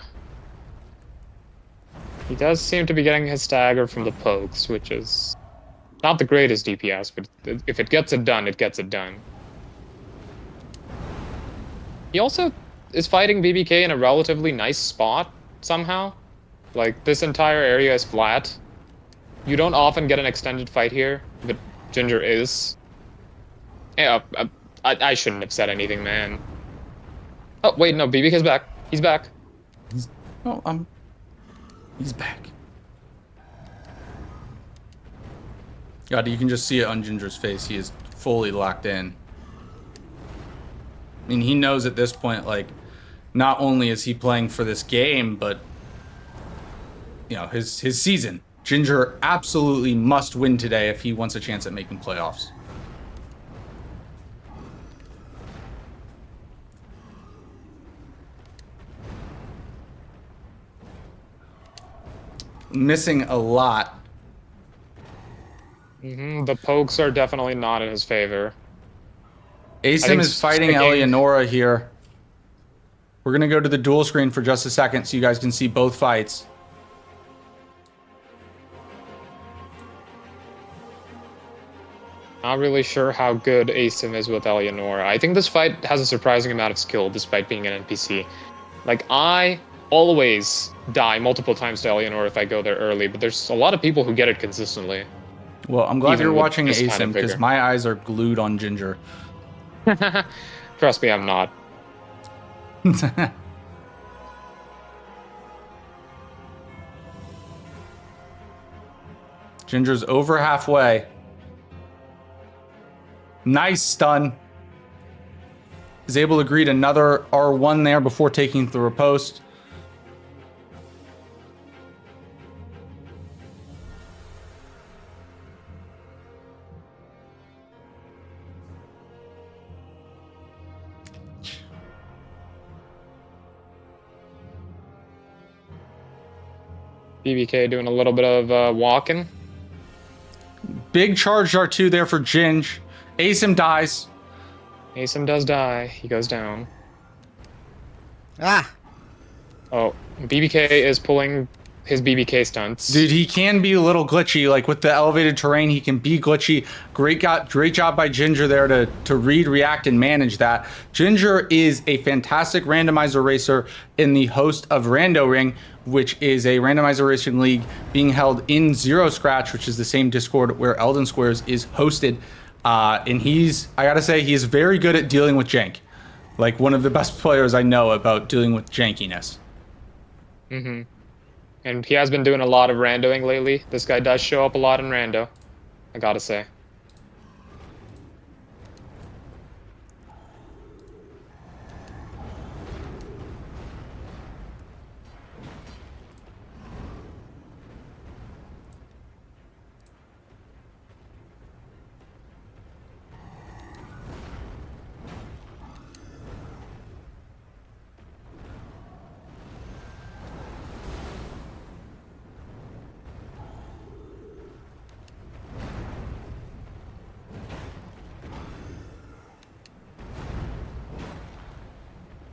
He does seem to be getting his stagger from the pokes, which is not the greatest DPS, but if it gets it done, it gets it done. He also is fighting BBK in a relatively nice spot somehow. Like, this entire area is flat. You don't often get an extended fight here, but Ginger is. Yeah, I shouldn't have said anything, man. Oh, wait, no, BBK's back. He's back. He's back. God, you can just see it on Ginger's face. He is fully locked in. I mean, he knows at this point, like, not only is he playing for this game, but you know, his season. Ginger absolutely must win today if he wants a chance at making playoffs. Missing a lot. The pokes are definitely not in his favor. Asym is fighting Eleonora here. We're going to go to the dual screen for just a second so you guys can see both fights. Not really sure how good Asym is with Eleonora. I think this fight has a surprising amount of skill despite being an NPC. Like, I always die multiple times to Eleonora if I go there early, but there's a lot of people who get it consistently. Well, I'm glad Even you're with watching this kind Asym of because vigor. my eyes are glued on Ginger. Trust me, I'm not. Ginger's over halfway. Nice stun. Is able to greet another R1 there before taking the riposte. BBK doing a little bit of walking. Big charge R2 there for Ginge. Asym dies. Asym does die. He goes down. Ah, Oh, BBK is pulling his BBK stunts. Dude, he can be a little glitchy. Like with the elevated terrain, he can be glitchy. Great job by Ginger there to read, react, and manage that. Ginger is a fantastic randomizer racer in the host of Rando Ring, which is a randomizer racing league being held in Zero Scratch, which is the same Discord where Elden Squares is hosted. And I gotta say, he is very good at dealing with jank. Like one of the best players I know about dealing with jankiness. And he has been doing a lot of randoing lately. This guy does show up a lot in rando, I gotta say.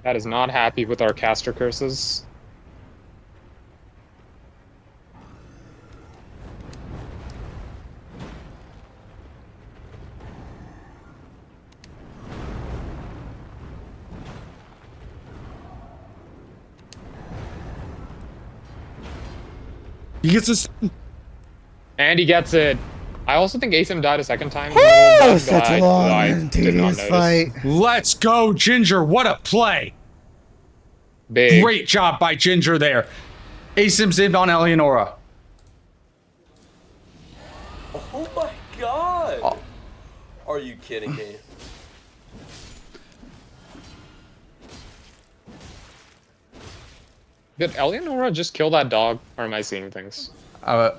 That is not happy with our caster curses. He gets this. And he gets it. I also think Asym died a second time. Oh, such a long and tedious fight. Let's go, Ginger. What a play. Big. Great job by Ginger there. Asym saved on Eleonora. Oh my god! Oh. Are you kidding me? Did Eleonora just kill that dog? Or am I seeing things? I'm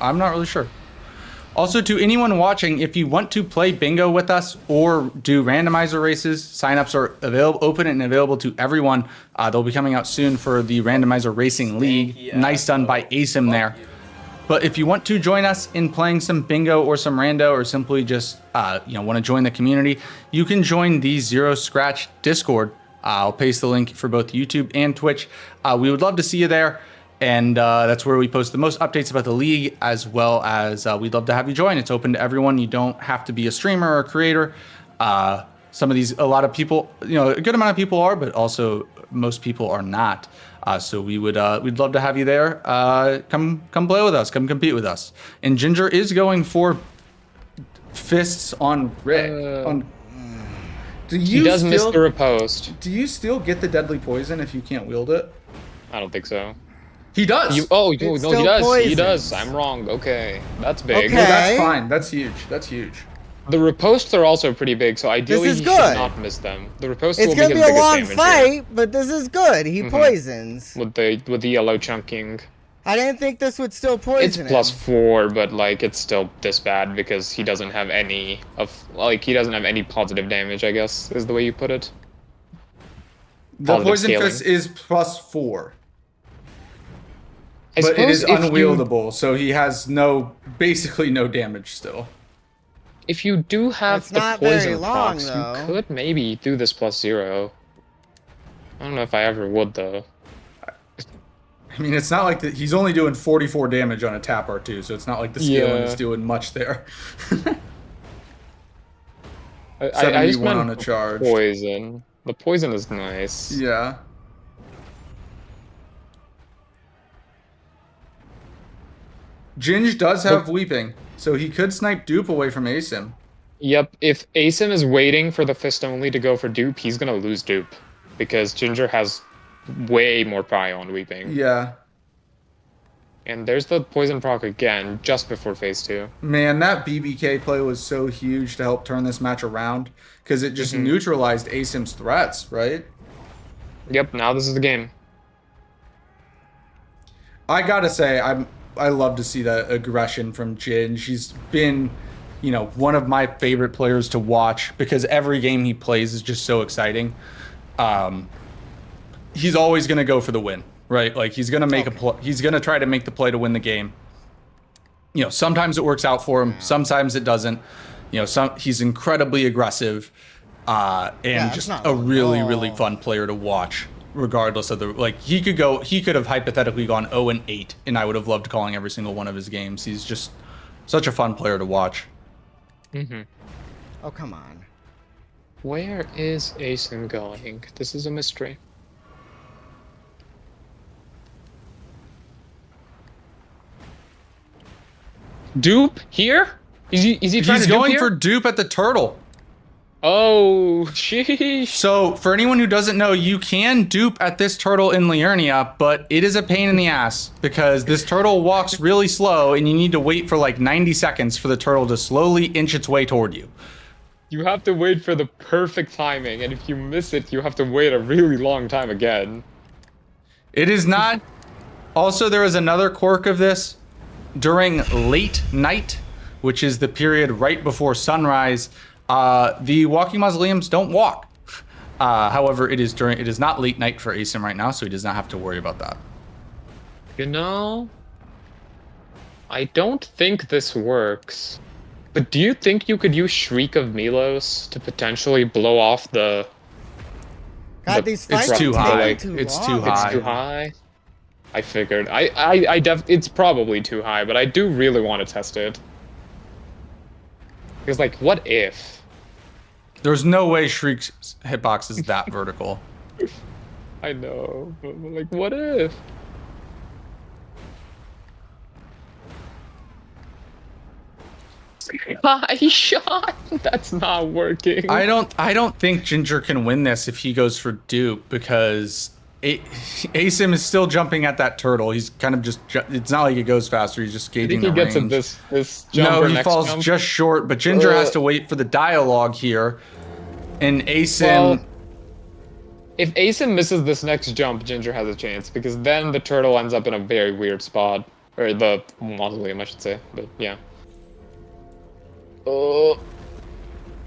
not really sure. Also, to anyone watching, if you want to play bingo with us or do randomizer races, signups are open and available to everyone. They'll be coming out soon for the randomizer racing league. Nice done by Asym there. But if you want to join us in playing some bingo or some rando, or simply just want to join the community, you can join the Zero Scratch Discord. I'll paste the link for both YouTube and Twitch. We would love to see you there. And that's where we post the most updates about the league, as well as we'd love to have you join. It's open to everyone. You don't have to be a streamer or a creator. A lot of people, a good amount of people are, but also most people are not. So we'd love to have you there. Come play with us. Come compete with us. And Ginger is going for fists on Rick. He does miss the riposte. Do you still get the deadly poison if you can't wield it? I don't think so. He does. He does. Poisons. He does. I'm wrong. Okay, that's big. Okay. No, that's fine. That's huge. That's huge. The ripostes are also pretty big, so ideally is he good. should not miss them. The ripostes It's will gonna be be his a biggest long damage fight, here. but this is good. He poisons. With the yellow chunking. I didn't think this would still poison It's +4, but like it's still this bad because he doesn't have any positive damage, I guess, is the way you put it. The Positive poison scaling. fist is +4. I But it is suppose if you- unwieldable, so he has basically no damage still. If you do have It's the not very poison long, procs, though. you could maybe do this +0. I don't know if I ever would though. I mean, it's not like he's only doing 44 damage on a tap R2, so it's not like the scaling is doing much there. I 71 just meant on a charge. poison. The poison is nice. Yeah. Ginge does have weeping, so he could snipe dupe away from Asym. Yep, if Asym is waiting for the fist only to go for dupe, he's gonna lose dupe. Because Ginger has way more prio on weeping. Yeah. And there's the poison proc again, just before phase 2. Man, that BBK play was so huge to help turn this match around, because it just neutralized Asym's threats, right? Yep, now this is the game. I gotta say, I love to see that aggression from Jin. She's been, one of my favorite players to watch because every game he plays is just so exciting. He's always gonna go for the win, right? Like he's gonna make he's gonna try to make the play to win the game. Sometimes it works out for him, sometimes it doesn't. He's incredibly aggressive, and just a really, really fun player to watch. Regardless of he could have hypothetically gone 0-8, and I would have loved calling every single one of his games. He's just such a fun player to watch. Oh, come on. Where is Asym going? This is a mystery. Dupe here? Is he trying He's to dupe going here? for dupe at the turtle. Oh, sheesh. So, for anyone who doesn't know, you can dupe at this turtle in Liurnia, but it is a pain in the ass because this turtle walks really slow and you need to wait for like 90 seconds for the turtle to slowly inch its way toward you. You have to wait for the perfect timing, and if you miss it, you have to wait a really long time again. It is not... Also, there is another quirk of this. During late night, which is the period right before sunrise, the walking mausoleums don't walk. However, it is not late night for Asym right now, so he does not have to worry about that. I don't think this works. But do you think you could use Shriek of Milos to potentially blow off the God, But these It's fights too are high. taking It's long. too high. It's too high. I figured. It's probably too high, but I do really want to test it. Because, like, what if? There's no way Shriek's hitbox is that vertical. I know, but, like, what if? High shot. That's not working. I don't think Ginger can win this if he goes for dupe because Asym is still jumping at that turtle. He's kind of just it's not like it goes faster. He's just I gauging think the he range. gets at this jump No, or he next falls jump. just short. But Ginger has to wait for the dialogue here, and Asym. Well, if Asym misses this next jump, Ginger has a chance because then the turtle ends up in a very weird spot, or the mausoleum, I should say. But yeah. Oh,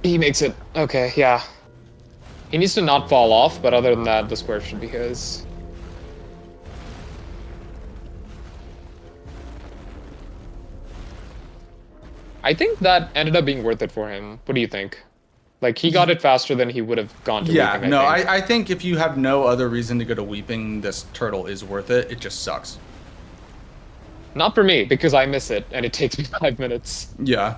he makes it. Okay, yeah. He needs to not fall off, but other than that, the square should be his. I think that ended up being worth it for him. What do you think? Like, he got it faster than he would have gone to Yeah, Weeping, no, I think. I think if you have no other reason to go to Weeping, this turtle is worth it. It just sucks. Not for me, because I miss it, and it takes me 5 minutes. Yeah.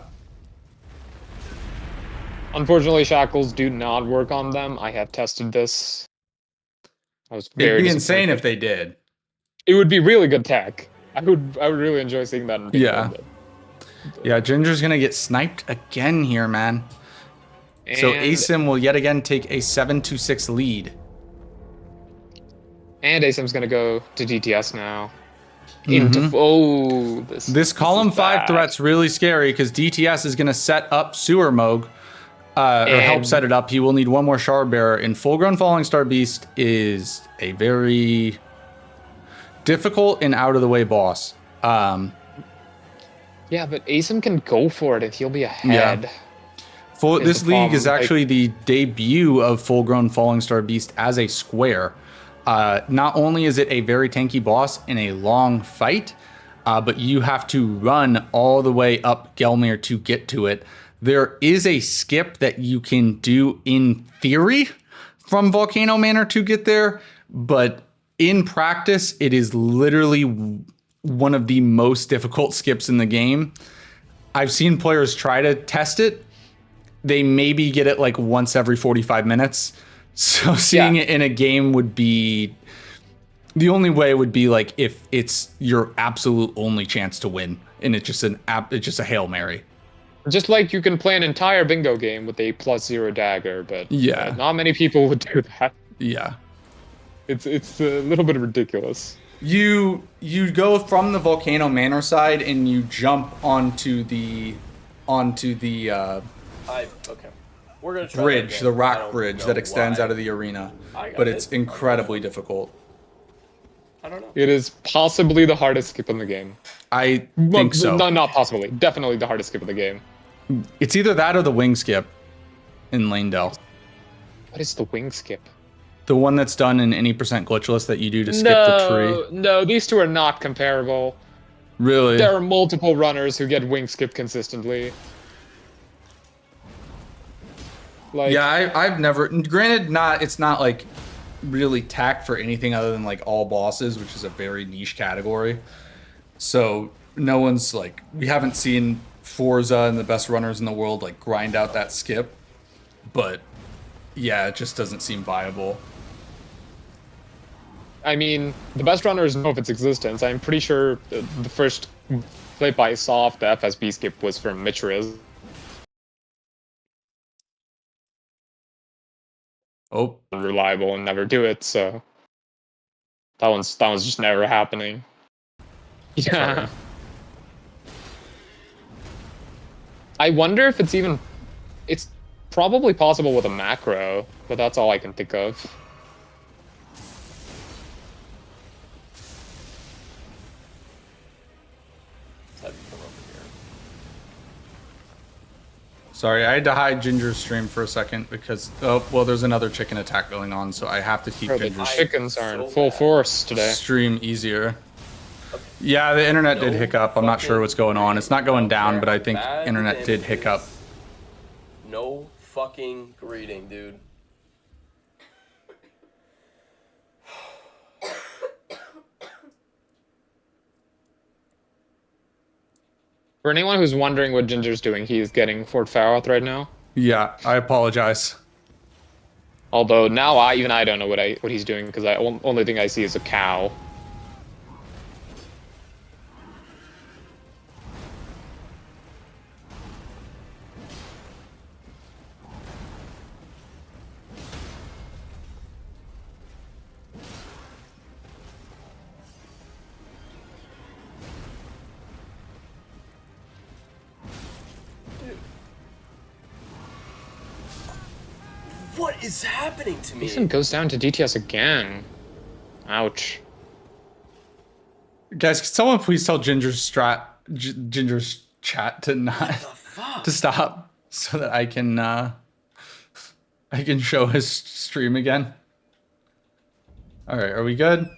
Unfortunately, shackles do not work on them. I have tested this. I was It'd very be insane disappointed. if they did. It would be really good tech. I would really enjoy seeing that in Bingo. Yeah. Yeah, Ginger's gonna get sniped again here, man. So And- Asym will yet again take a 7-6 lead. And Asym's gonna go to DTS now. Into This column is 5 bad. threat's really scary because DTS is gonna set up Sewer Moog. Or help And- set it up. He will need one more Shard Bearer. And Full Grown Falling Star Beast is a very difficult and out of the way boss. Yeah, but Asym can go for it and he'll be ahead. is This the league is problem. actually the debut of Full Grown Falling Star Beast as a square. Not only is it a very tanky boss in a long fight, but you have to run all the way up Gelmir to get to it. There is a skip that you can do in theory from Volcano Manor to get there, but in practice, it is literally one of the most difficult skips in the game. I've seen players try to test it. They maybe get it like once every 45 minutes. So seeing it in a game would be the only way would be like if it's your absolute only chance to win and it's just a Hail Mary. Just like you can play an entire bingo game with a +0 dagger, but Yeah. not many people would do that. Yeah. It's a little bit ridiculous. You go from the Volcano Manor side and you jump onto the Okay. We're gonna try that bridge, again. the I rock don't bridge know that extends why. out of the arena, I got but it's it. incredibly difficult. I don't know. It is possibly the hardest skip in the game. I think so. No, not possibly. Definitely the hardest skip in the game. It's either that or the wing skip in Lanedell. What is the wing skip? The one that's done in any percent glitchless that you do to skip the tree. No, these two are not comparable. Really? There are multiple runners who get wing skip consistently. Like, Yeah, I've never. Granted, it's not like really tacked for anything other than like all bosses, which is a very niche category. So no one's like, we haven't seen Forza and the best runners in the world like grind out that skip. But yeah, it just doesn't seem viable. I mean, the best runners know of its existence. I'm pretty sure the first clip I saw of the FSB skip was from Mitriz. Oh, Reliable and never do it, so that one's just never happening. Yeah. Sorry. I wonder if it's probably possible with a macro, but that's all I can think of. Had to come over here. sorry, I had to hide Ginger's stream for a second because there's another chicken attack going on, so I have to keep Bro, the Ginger's chickens are in so full bad. force today. stream easier. Yeah, the internet did No hiccup. I'm not sure fucking what's going on. It's not going greeting. I down, don't but I care how think bad internet the did damage hiccup. is. No fucking greeting, dude. For anyone who's wondering what Ginger's doing, he's getting Fort Faroth right now. Yeah, I apologize. Although now I don't know what he's doing because I only thing I see is a cow. What is happening to me? Asym goes down to DTS again. Ouch. Guys, can someone please tell Ginger's chat to not to stop so that I can show his stream again. All right, are we good?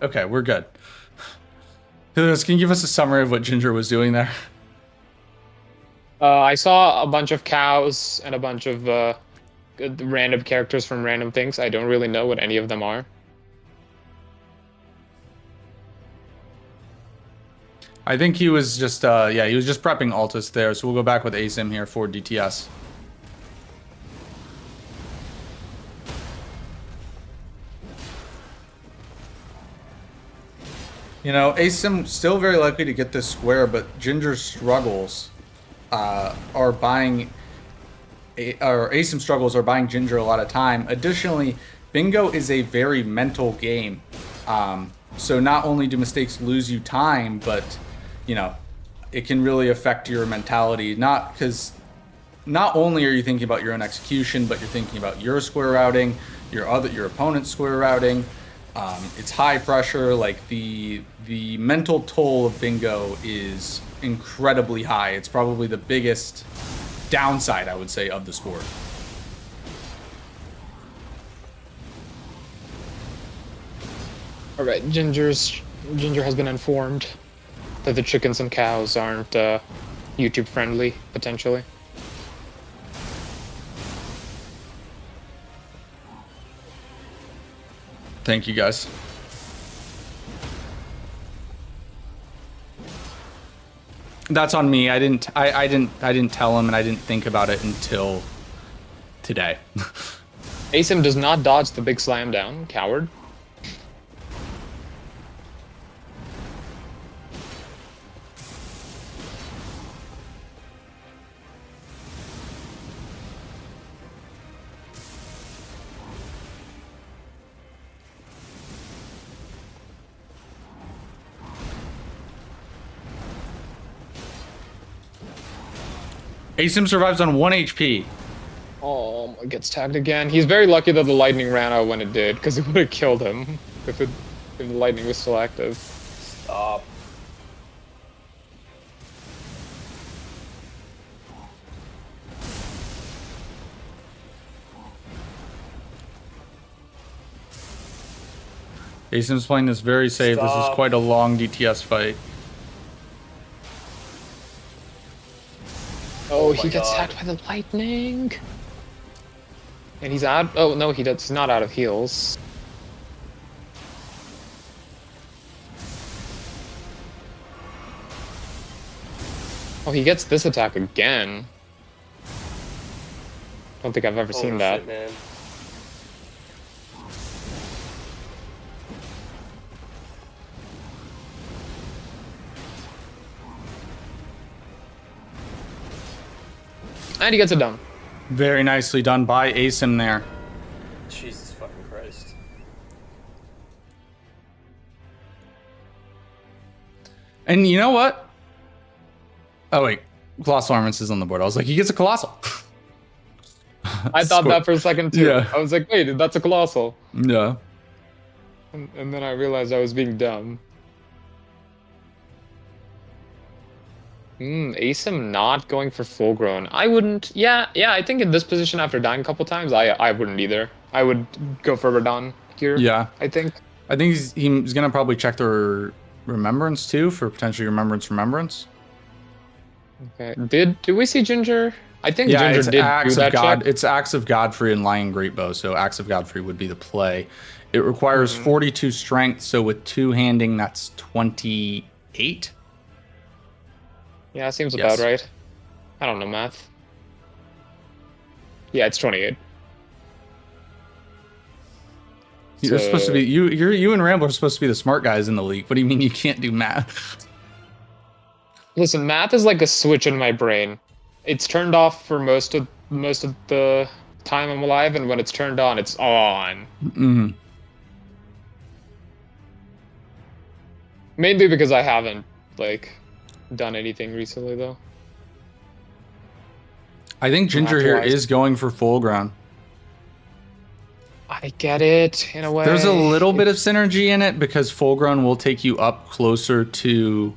Okay, we're good. Can you give us a summary of what Ginger was doing there? I saw a bunch of cows and a bunch of random characters from random things. I don't really know what any of them are. I think he was just he was just prepping Altus there, so we'll go back with Asym here for DTS. You know, Asym still very likely to get this square, but Ginger's struggles are buying Asym struggles are buying Ginger a lot of time. Additionally, Bingo is a very mental game. So not only do mistakes lose you time, but you know, it can really affect your mentality. Not only are you thinking about your own execution, but you're thinking about your square routing, your opponent's square routing. It's high pressure. Like the mental toll of Bingo is incredibly high. It's probably the biggest downside, I would say, of the sport. All right, Ginger has been informed that the chickens and cows aren't YouTube friendly, potentially. Thank you, guys. That's on me. I didn't tell him, and I didn't think about it until today. Asym does not dodge the big slam down, coward. Asym survives on 1 HP. Oh, gets tagged again. He's very lucky that the lightning ran out when it did, because it would have killed him if the lightning was still active. Stop. Asym's playing this very safe. This is Stop. quite a long DTS fight. Oh, my he gets God. tagged by the lightning. And he's out. Oh, no, he's not out of heals. Oh, he gets this attack again. Don't think I've ever seen Holy that. shit, man. And he gets it done. Very nicely done by Asym there. Jesus fucking Christ. And you know what? Oh wait, Colossal Armaments is on the board. I was like, he gets a Colossal. I thought that for a second too. Yeah. I was like, wait, that's a colossal. Yeah. And then I realized I was being dumb. Asym not going for full grown. I wouldn't. Yeah. I think in this position after dying a couple times, I wouldn't either. I would go for Radon here. Yeah. I think. I think he's gonna probably check the Remembrance too for potentially Remembrance. Okay. Did we see Ginger? I think Yeah, Ginger it's did Axe do of that God. check. It's Axe of Godfrey and Lion Greatbow. So Axe of Godfrey would be the play. It requires 42 strength. So with two handing, that's 28. Yeah, seems Yes. about right. I don't know math. Yeah, it's 28. You're supposed to So- be you and Rambler are supposed to be the smart guys in the league. What do you mean you can't do math? Listen, math is like a switch in my brain. It's turned off for most of the time I'm alive, and when it's turned on, it's on. Mm. Mainly because I haven't like done anything recently, though. I think Ginger here Math-wise. is going for full ground. I get it in a way. There's a little bit of synergy in it because full grown will take you up closer to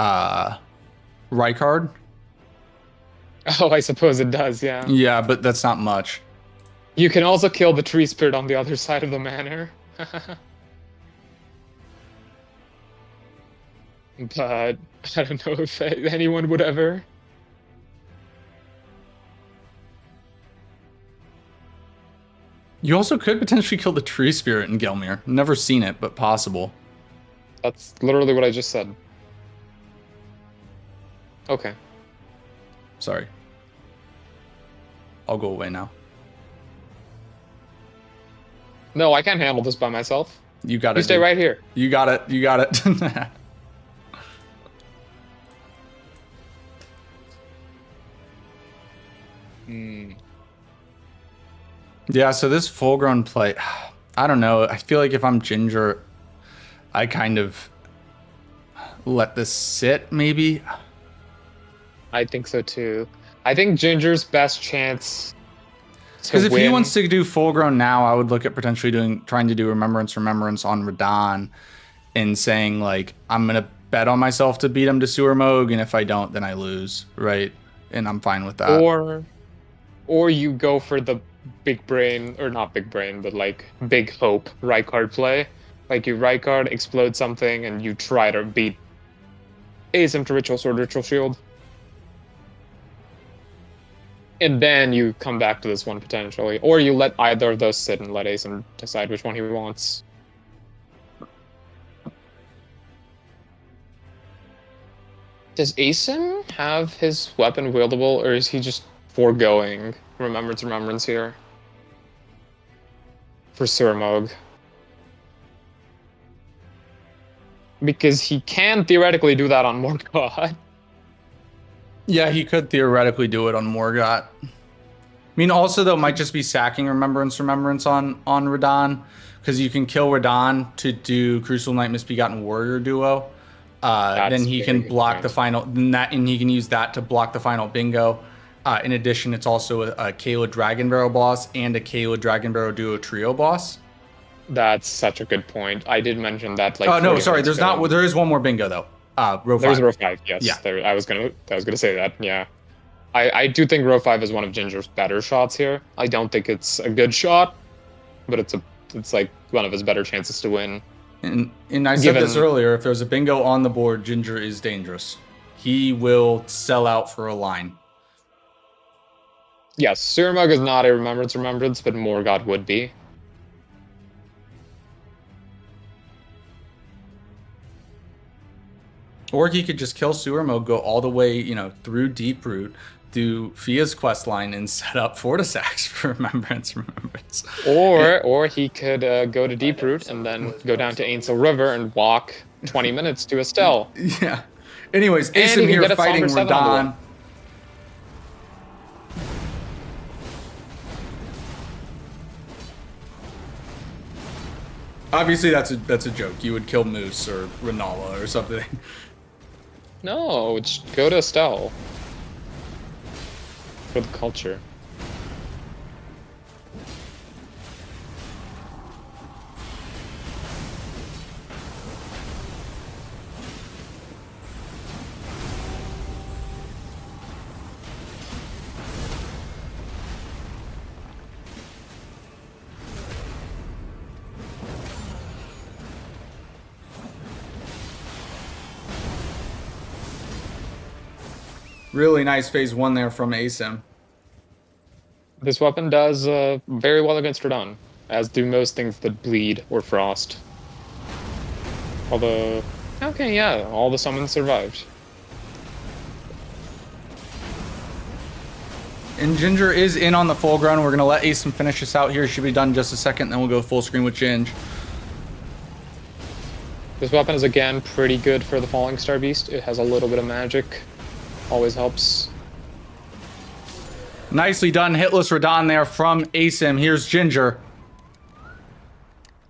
Rykard. Oh, I suppose it does. Yeah. Yeah, but that's not much. You can also kill the tree spirit on the other side of the manor. But I don't know if anyone would ever. You also could potentially kill the tree spirit in Gelmir. Never seen it, but possible. That's literally what I just said. Okay. Sorry. I'll go away now. No, I can't handle this by myself. You got it. You stay dude. right here. You got it. You got it. Yeah, so this full grown play, I don't know. I feel like if I'm Ginger, I kind of let this sit, maybe. I think so too. I think Ginger's best chance Because to if win. he wants to do full grown now, I would look at potentially trying to do remembrance on Radahn and saying, like, I'm going to bet on myself to beat him to Sewer Moog, and if I don't, then I lose, right? And I'm fine with that. Or you go for the big brain, or not big brain, but like big hope Rykard play. Like you Rykard, explode something, and you try to beat Asym to Ritual Sword, Ritual Shield. And then you come back to this one potentially. Or you let either of those sit and let Asym decide which one he wants. Does Asym have his weapon wieldable, or is he just foregoing Remembrance here? For Surmog. Because he can theoretically do that on Morgott. Yeah, he could theoretically do it on Morgott. I mean, also, though, might just be sacking Remembrance on Radahn, because you can kill Radahn to do Crucial Knight Misbegotten Warrior duo. Then he can block the final, and he can use that to block the final bingo. In addition, it's also a Kayla Dragon Barrel boss and a Kayla Dragon Barrel duo trio boss. That's such a good point. I did mention that. Like, Oh no, 40 sorry. minutes There's ago. not. Well, there is one more bingo though. Row 5. There's row 5. Yes. Yeah. I was gonna say that. Yeah. I do think row 5 is one of Ginger's better shots here. I don't think it's a good shot, but it's like one of his better chances to win. And I said this earlier. If there's a bingo on the board, Ginger is dangerous. He will sell out for a line. Yes, Surmug is not a remembrance, but Morgott would be. Or he could just kill Sewer Mode, go all the way, through Deep Root, do Fia's quest line, and set up Fortisax for Remembrance. Or he could go to Deep Root and then go down to Ainsel River and walk 20 minutes to Estelle. Yeah. Anyways, And he Asym can here get a fighting Somber 7 on the Radahn. Obviously, that's a joke. You would kill Moose or Renala or something. No, just go to Estelle. For the culture. Really nice phase 1 there from Asym. This weapon does very well against Radahn, as do most things that bleed or frost. Although, okay, yeah, all the summons survived. And Ginger is in on the full ground. We're going to let Asym finish this out here. Should be done in just a second. Then we'll go full screen with Ginge. This weapon is, again, pretty good for the Falling Star Beast. It has a little bit of magic. Always helps. Nicely done. Hitless Radon there from Asym. Here's Ginger.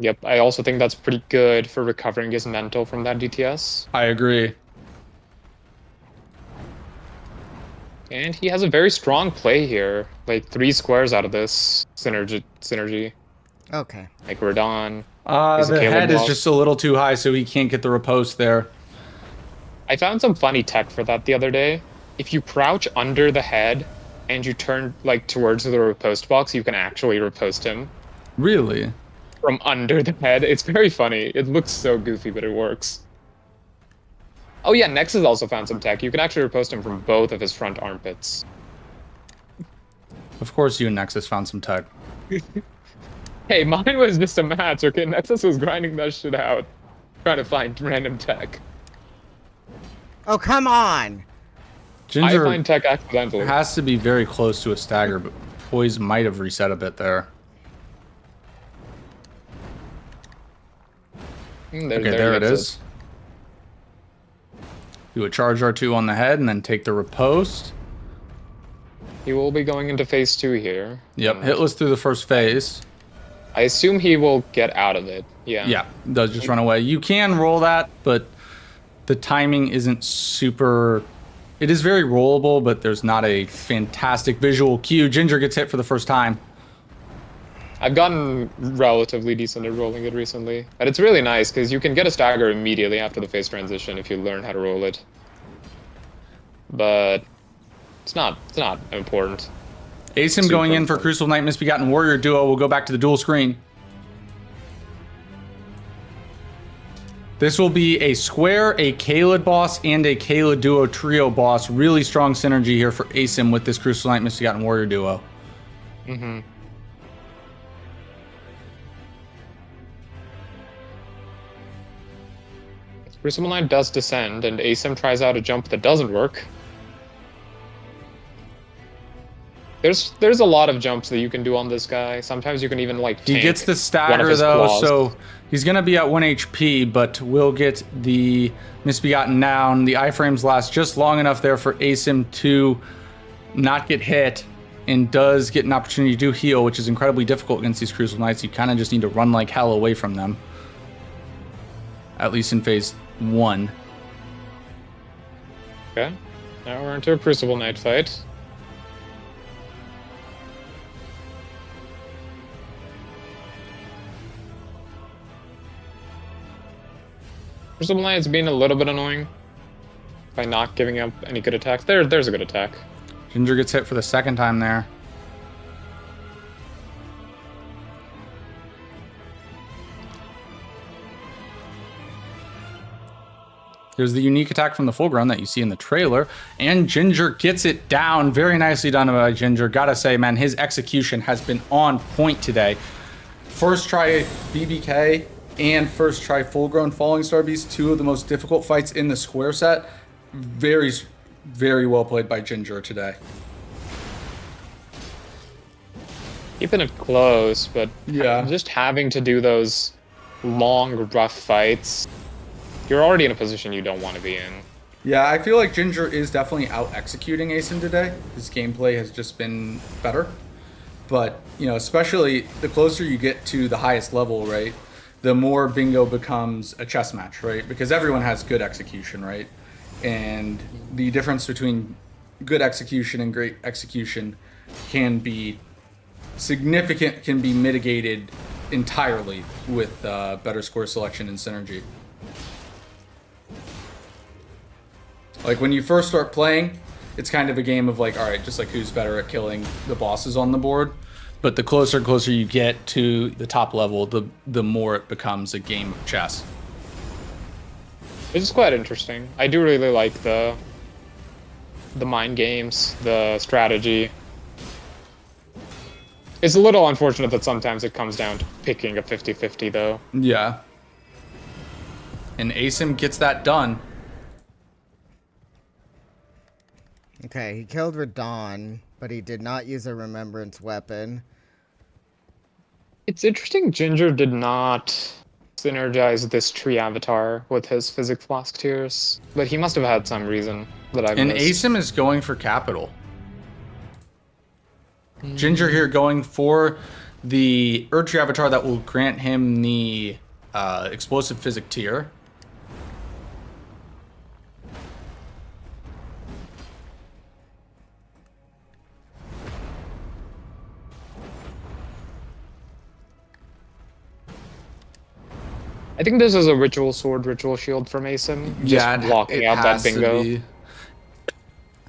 Yep, I also think that's pretty good for recovering his mental from that DTS. I agree. And he has a very strong play here. Like 3 squares out of this synergy. Okay. Like Radon. The head is just a little too high, so he can't get the riposte there. I found some funny tech for that the other day. If you crouch under the head and you turn like towards the riposte box, you can actually riposte him. Really? From under the head. It's very funny. It looks so goofy, but it works. Oh yeah, Nexus also found some tech. You can actually riposte him from both of his front armpits. Of course you and Nexus found some tech. Hey, mine was just a match, okay? Nexus was grinding that shit out. Trying to find random tech. Oh, come on! Ginger I find tech accidentally. has to be very close to a stagger, but Poise might have reset a bit there. There it is. Do a charge R2 on the head and then take the riposte. He will be going into phase 2 here. Yep, hitless through the first phase. I assume he will get out of it. Yeah. Yeah, does just run away. You can roll that, but the timing isn't super... It is very rollable, but there's not a fantastic visual cue. Ginger gets hit for the first time. I've gotten relatively decent at rolling it recently. And it's really nice, because you can get a stagger immediately after the phase transition if you learn how to roll it. But it's not important. Asym going in for Crucible Knight Misbegotten Warrior duo. We'll go back to the dual screen. This will be a Square, a Kaled boss, and a Kaled duo trio boss. Really strong synergy here for Asym with this Crucible Knight Misbegotten Warrior duo. Mm-hmm. Crucible Knight does descend, and Asym tries out a jump that doesn't work. There's a lot of jumps that you can do on this guy. Sometimes you can even like He gets the stagger though, claws. so he's gonna be at 1 HP, but will get the Misbegotten down. The iframes last just long enough there for Asym to not get hit, and does get an opportunity to heal, which is incredibly difficult against these Crucible Knights. You kind of just need to run like hell away from them. At least in phase 1. Okay. Now we're into a Crucible Knight fight. Crucible Knight's being a little bit annoying by not giving up any good attacks. There's a good attack. Ginger gets hit for the second time there. There's the unique attack from the full ground that you see in the trailer, and Ginger gets it down. Very nicely done by Ginger. Gotta say, man, his execution has been on point today. First try BBK and first try full-grown Falling Star Beast, 2 of the most difficult fights in the square set. Very, very well played by Ginger today. Keeping it close, but Yeah. just having to do those long, rough fights, you're already in a position you don't want to be in. Yeah, I feel like Ginger is definitely out-executing Asym today. His gameplay has just been better. But, you know, especially the closer you get to the highest level, right, the more bingo becomes a chess match, right? Because everyone has good execution, right? And the difference between good execution and great execution can be significant, can be mitigated entirely with better score selection and synergy. Like when you first start playing, it's kind of a game of like, all right, just like who's better at killing the bosses on the board. But the closer and closer you get to the top level, the more it becomes a game of chess. It's quite interesting. I do really like the mind games, the strategy. It's a little unfortunate that sometimes it comes down to picking a 50-50 though. Yeah. And Asym gets that done. Okay, he killed Radon. But he did not use a remembrance weapon. It's interesting Ginger did not synergize this tree avatar with his physic flask tears, but he must have had some reason that I've And missed. Asym is going for capital. Ginger here going for the Erdtree avatar that will grant him the explosive physic tier. I think this is a ritual sword, ritual shield from Asym, just blocking out that bingo.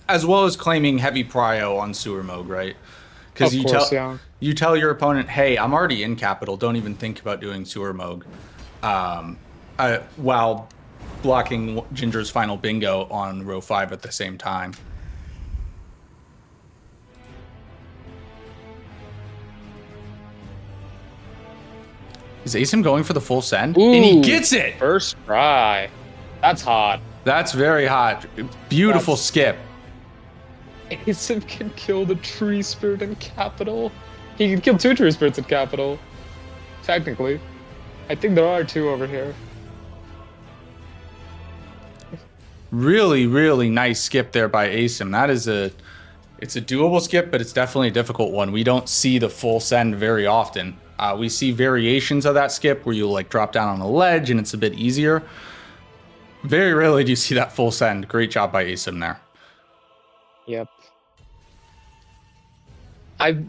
As well as claiming heavy prio on sewer mode, right? Because you tell your opponent, hey, I'm already in capital, don't even think about doing sewer mode. While blocking Ginger's final bingo on row 5 at the same time. Is Asym going for the full send? Ooh, and he gets it! First try. That's hot. That's very hot. Beautiful skip. Asym can kill the tree spirit in capital. He can kill 2 tree spirits in capital. Technically. I think there are 2 over here. Really, really nice skip there by Asym. That is it's a doable skip, but it's definitely a difficult one. We don't see the full send very often. We see variations of that skip where you like drop down on a ledge and it's a bit easier. Very rarely do you see that full send. Great job by Asym there. Yep.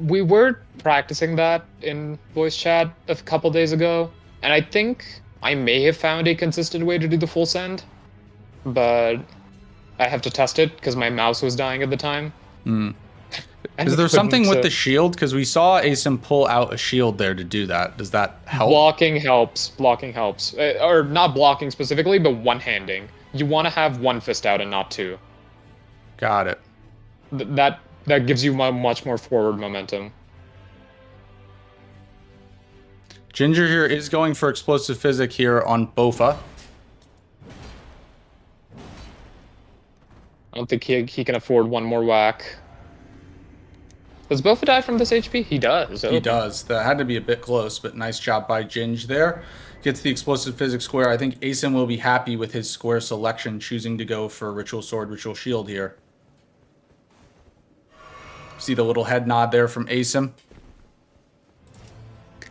We were practicing that in voice chat a couple days ago, and I think I may have found a consistent way to do the full send, but I have to test it because my mouse was dying at the time. Is there something with the shield? Because we saw Asym pull out a shield there to do that. Does that help? Blocking helps. Blocking helps. Or not blocking specifically, but one-handing. You want to have one fist out and not 2. Got it. That gives you much more forward momentum. Ginger here is going for explosive physic here on Bofa. I don't think he can afford one more whack. Does Bofa die from this HP? He does. He does. That had to be a bit close, but nice job by Ginge there. Gets the explosive physics square. I think Asym will be happy with his square selection, choosing to go for Ritual Sword, Ritual Shield here. See the little head nod there from Asym.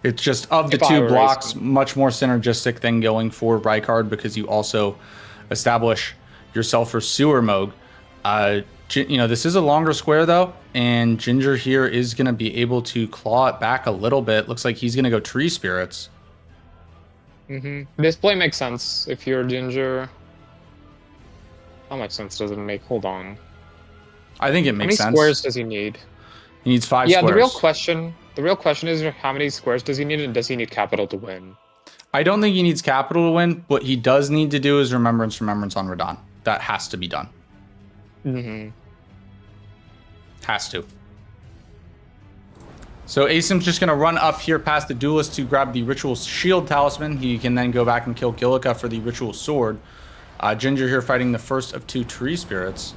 It's just of the 2 blocks, much more synergistic than going for Rykard because you also establish yourself for sewer mode. This is a longer square though, and Ginger here is going to be able to claw it back a little bit. Looks like he's going to go Tree Spirits. This play makes sense if you're Ginger. How much sense does it make? Hold on. I think it makes sense. How many squares does he need? He needs 5 squares. Yeah, the real question is how many squares does he need, and does he need capital to win? I don't think he needs capital to win. What he does need to do is remembrance on Radahn. That has to be done. Has to. So Asym's just going to run up here past the duelist to grab the Ritual Shield Talisman. He can then go back and kill Gillica for the Ritual Sword. Ginger here fighting the first of 2 Tree Spirits.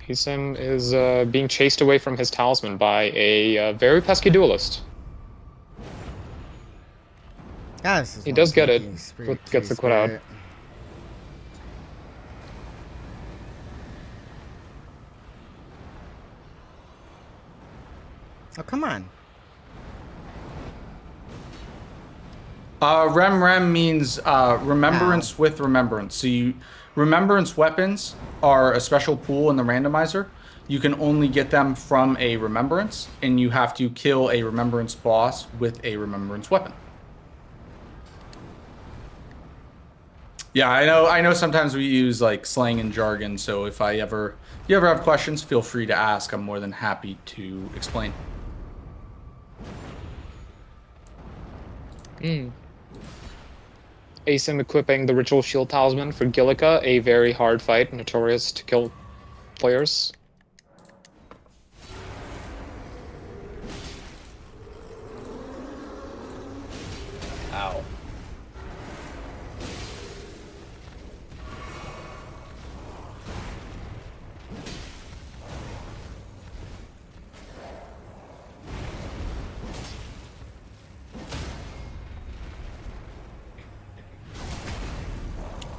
Asym is being chased away from his talisman by a very pesky duelist. He does get it. Gets the quit out. Oh, come on. Rem means remembrance with remembrance. So remembrance weapons are a special pool in the randomizer. You can only get them from a remembrance, and you have to kill a remembrance boss with a remembrance weapon. Yeah, I know sometimes we use like slang and jargon, so if you ever have questions, feel free to ask. I'm more than happy to explain. Asym equipping the Ritual Shield Talisman for Gillica, a very hard fight, notorious to kill players. Ow.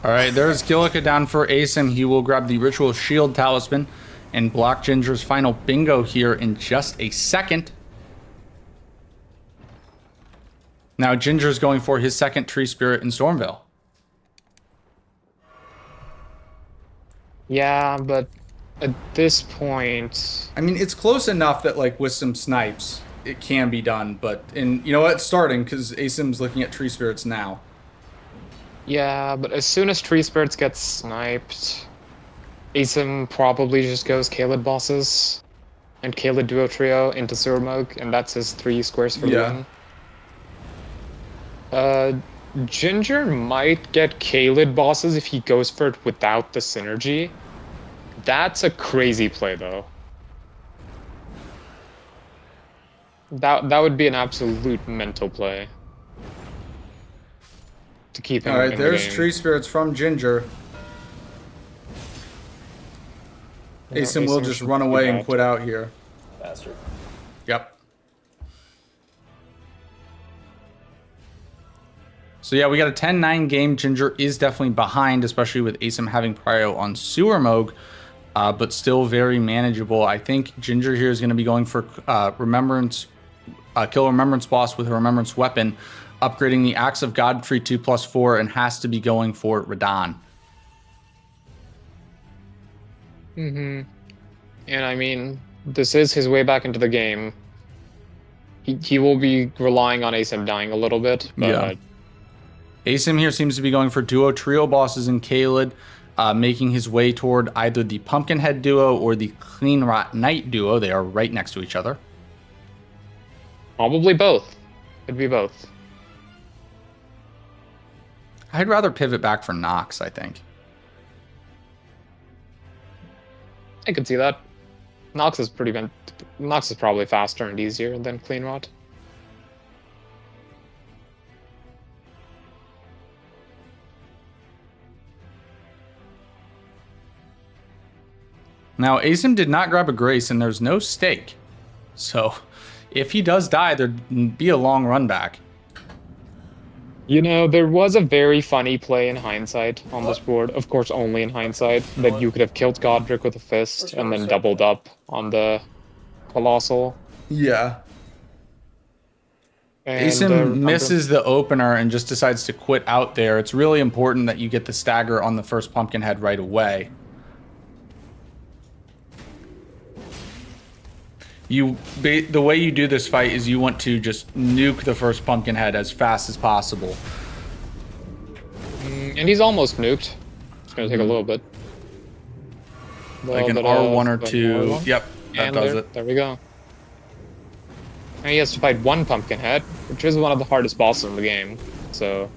All right, there's Gillica down for Asym. He will grab the Ritual Shield Talisman and block Ginger's final bingo here in just a second. Now Ginger's going for his second Tree Spirit in Stormveil. Yeah, but at this point, I mean, it's close enough that, like, with some snipes, it can be done. But, you know what? It's starting, because Asym's looking at Tree Spirits now. yeah, but as soon as Tree Spirits get sniped, Asym probably just goes Kaled bosses and Kaled duo trio into Surmog, and that's his 3 squares for the win. Ginger might get Kaled bosses if he goes for it without the synergy. That's a crazy play, though. That would be an absolute mental play to keep him. All right, in there's the game. Tree Spirits from Ginger. Asym will just run away and quit out here. Bastard. Yep. So yeah, we got a 10-9 game. Ginger is definitely behind, especially with Asym having prio on Sewer Moog, but still very manageable. I think Ginger here is going to be going for Remembrance, kill a Remembrance boss with a Remembrance weapon, upgrading the Axe of Godfrey 2+4, and has to be going for Radahn. And I mean, this is his way back into the game. He will be relying on Asym dying a little bit, but Yeah. Asym here seems to be going for duo trio bosses in Kaled, making his way toward either the Pumpkinhead duo or the Clean Rot Knight duo. They are right next to each other. probably both. It'd be both. I'd rather pivot back for Nox, I think. I could see that. Nox is Nox is probably faster and easier than Clean Rot. Now, Asym did not grab a Grace, and there's no stake. So, if he does die, there'd be a long run back. You know, there was a very funny play in hindsight on this board, of course only in hindsight, that you could have killed Godric with a fist and then doubled up on the Colossal. Yeah. And, Asym misses the opener and just decides to quit out there. It's really important that you get the stagger on the first Pumpkinhead right away. The way you do this fight is you want to just nuke the first Pumpkinhead as fast as possible. And he's almost nuked. It's going to take a little bit. Like an R1 or 2. R1. Yep, that And does it. there we go. And he has to fight one Pumpkinhead, which is one of the hardest bosses in the game. So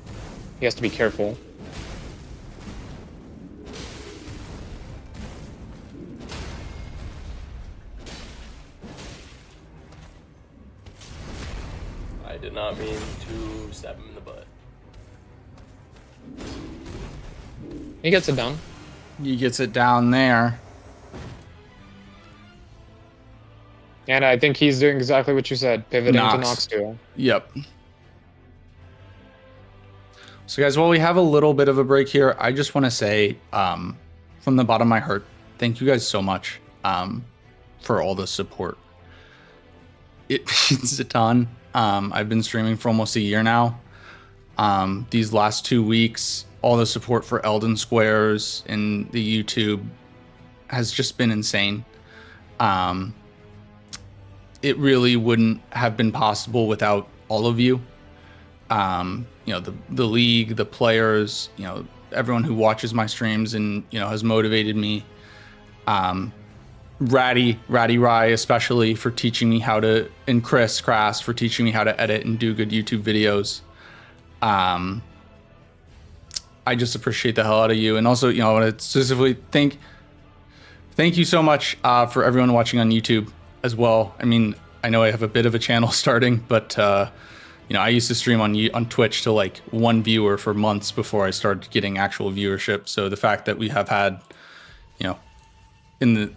he has to be careful. I did not mean to stab him in the butt. He gets it done. He gets it down there. And I think he's doing exactly what you said, pivoting to Nox. Nox duo. Yep. So guys, while we have a little bit of a break here, I just want to say from the bottom of my heart, thank you guys so much for all the support. It means a ton. I've been streaming for almost a year now. These last 2 weeks, all the support for Elden Squares and the YouTube has just been insane. It really wouldn't have been possible without all of you. You know, the league, the players, you know, everyone who watches my streams and, you know, has motivated me. Ratty Rye especially for teaching me how to, and Chris Crass for teaching me how to edit and do good YouTube videos. I just appreciate the hell out of you. And also, you know, I want to specifically thank you so much for everyone watching on YouTube as well. I mean, I know I have a bit of a channel starting, but you know, I used to stream on Twitch to like 1 viewer for months before I started getting actual viewership. So the fact that we have had, you know, in the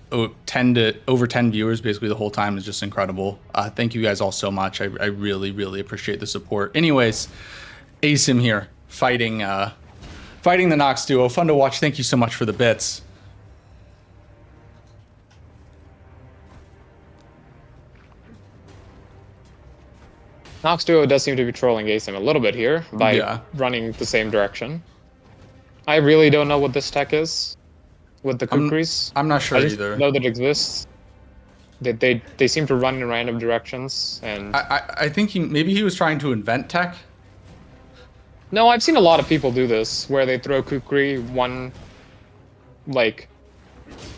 over 10 viewers basically the whole time is just incredible. Thank you guys all so much. I really, really appreciate the support. Anyways, Asym here fighting Fighting the Nox duo, fun to watch. Thank you so much for the bits. Nox Duo does seem to be trolling Asym a little bit here by Yeah. running the same direction. I really don't know what this tech is with the kukris. I'm not sure I just either. know that it exists. They seem to run in random directions, and I think maybe he was trying to invent tech. no, I've seen a lot of people do this where they throw kukri, one like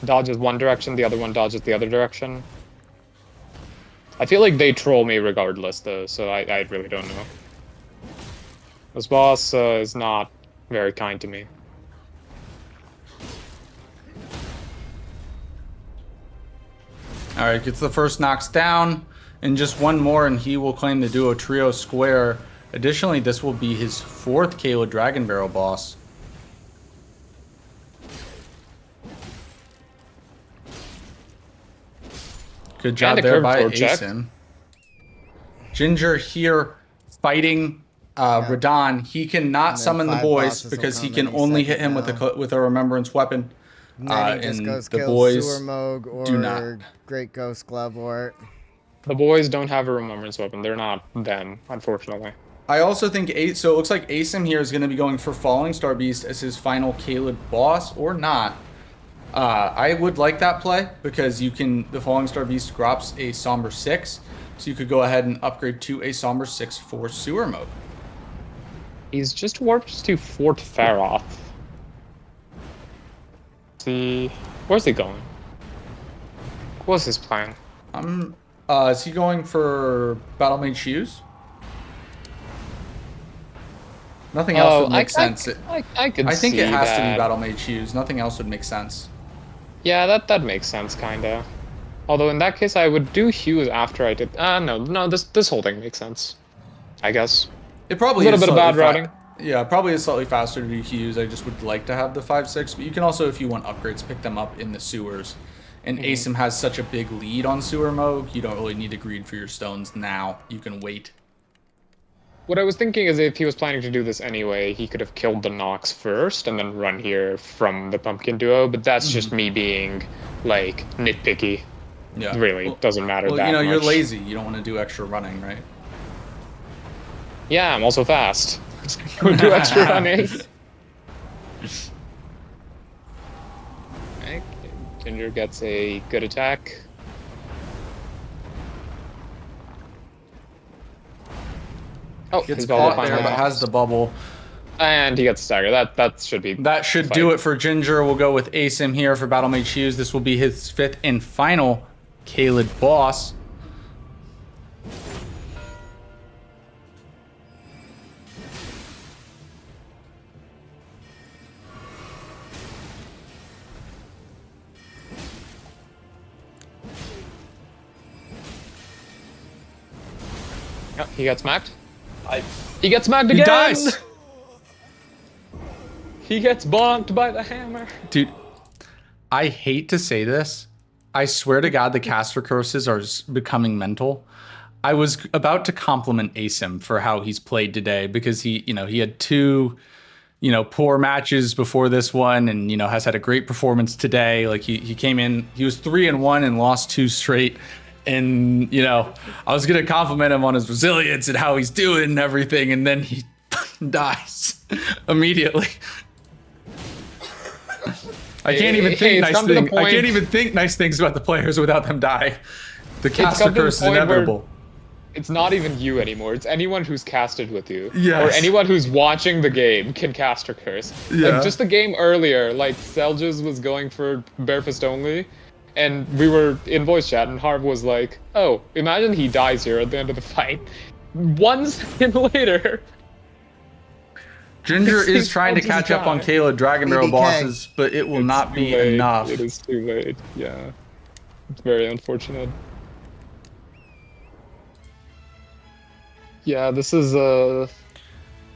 dodges one direction, the other one dodges the other direction. I feel like they troll me regardless, though, so I really don't know. This boss is not very kind to me. All right, gets the first knocks down, and just one more, and he will claim the duo trio square. Additionally, this will be his 4th Kayla Dragon Barrel boss. Good job And a there by curved sword check. Asym. Ginger here fighting Radon. He cannot summon the 5 boys bosses will because he come can any only hit second him now. with a remembrance weapon. And then he just and goes the kill boys Sewer Moog or do not. Great Ghost Glovewort. The boys don't have a remembrance weapon. They're not them, unfortunately. I also think so. It looks like Asym here is going to be going for Falling Star Beast as his final Kaled boss, or not. I would like that play because the Falling Star Beast drops a Somber 6, so you could go ahead and upgrade to a Somber 6 for Sewer Mode. He's just warped to Fort Faroth. See, where's he going? What's his plan? Is he going for Battle Mage Shoes? Nothing else would make sense. I could I think see it has to that. be Battle Mage Shoes. Nothing else would make sense. Yeah, that makes sense, kinda. Although in that case, I would do Hughes after I did. No, this whole thing makes sense. I guess. It probably A little is bit of slightly bad routing. Yeah, probably is slightly faster to do Hughes. I just would like to have the 5/6, but you can also, if you want upgrades, pick them up in the sewers. And Asym has such a big lead on Sewer Mode, you don't really need to greed for your stones now. You can wait. What I was thinking is if he was planning to do this anyway, he could have killed the Nox first and then run here from the Pumpkin Duo, but that's just me being, like, nitpicky. Yeah. It really doesn't matter Well, that you know, you're much. lazy. You don't want to do extra running, right? Yeah, I'm also fast. Would do extra running. Okay, Ginger gets a good attack. Oh, Gets his bubble caught there, finally but has the bubble. and he gets a stagger. That should be. That should fight. do it for Ginger. We'll go with Asym here for Battle Mage Shoes. This will be his 5th and final Kaled boss. Oh, he got smacked. I He gets smacked again. He dies! He gets bonked by the hammer. Dude, I hate to say this. I swear to God, the caster curses are becoming mental. I was about to compliment Asym for how he's played today because he had 2, poor matches before this one, and has had a great performance today. Like he came in, he was 3-1 and lost 2 straight. And I was gonna compliment him on his resilience and how he's doing and everything, and then he dies immediately. I can't even think nice things. I can't even think nice things about the players without them die. The caster come to the curse is point where inevitable. It's not even you anymore. It's anyone who's casted with you. Yes. Or anyone who's watching the game can cast or curse. Yeah. Like, just the game earlier, like, Seljas was going for Barefist only, and we were in voice chat, and Harv was like, oh, imagine he dies here at the end of the fight. 1 second later... Ginger is trying to Seljas catch up on died. Kayla Dragon Barrel BBK. bosses, but it will It's not too be late. enough. It is too late, yeah. It's very unfortunate. Yeah, this is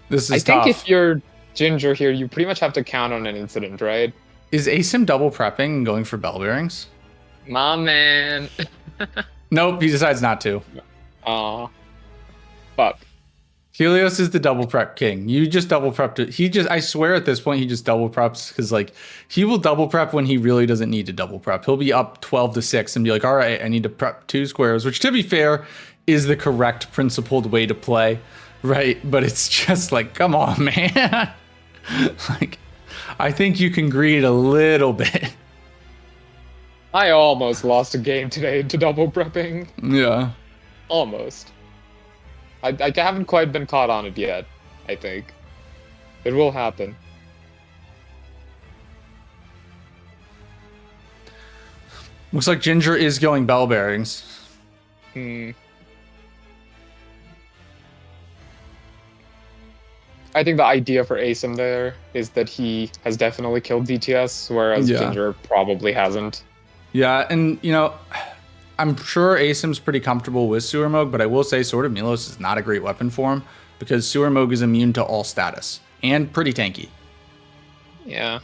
This is I think tough. if you're Ginger here, you pretty much have to count on an incident, right? Is Asym double prepping and going for bell bearings? My man. Nope, he decides not to. Aw. Fuck. Helios is the double prep king. You just double prepped it. I swear at this point, he just double preps because like he will double prep when he really doesn't need to double prep. He'll be up 12-6 and be like, all right, I need to prep 2 squares, which to be fair is the correct principled way to play, right? But it's just like, come on, man. Like, I think you can greed a little bit. I almost lost a game today to double prepping. Yeah. Almost. I haven't quite been caught on it yet, I think. It will happen. Looks like Ginger is going bell bearings. I think the idea for Asym there is that he has definitely killed DTS, whereas Ginger probably hasn't. Yeah, and you know, I'm sure Asym's pretty comfortable with Sewer Moog, but I will say Sword of Milos is not a great weapon for him because Sewer Moog is immune to all status and pretty tanky. Yeah,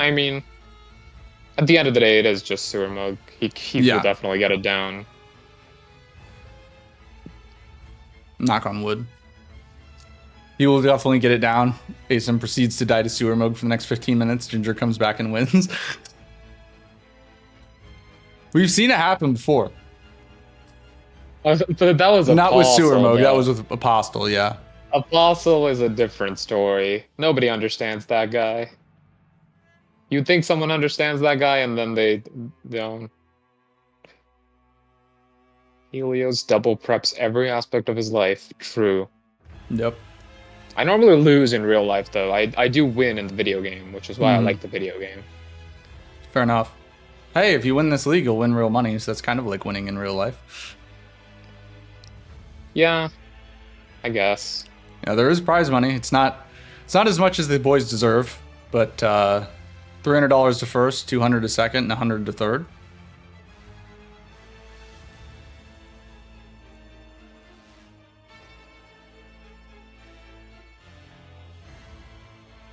I mean, at the end of the day, it is just Sewer Moog. He will definitely get it down. Knock on wood. He will definitely get it down. Asym proceeds to die to Sewer Moog for the next 15 minutes. Ginger comes back and wins. We've seen it happen before. But that was not Apostle, with Sewer Moog. though. That was with Apostle. Yeah. Apostle is a different story. Nobody understands that guy. You'd think someone understands that guy, and then they don't. Helios double preps every aspect of his life. True. Yep. I normally lose in real life, though. I do win in the video game, which is why I like the video game. Fair enough. Hey, if you win this league, you'll win real money, so that's kind of like winning in real life. Yeah, I guess. Yeah, there is prize money. It's not as much as the boys deserve, but $300 to first, $200 to second, and $100 to third.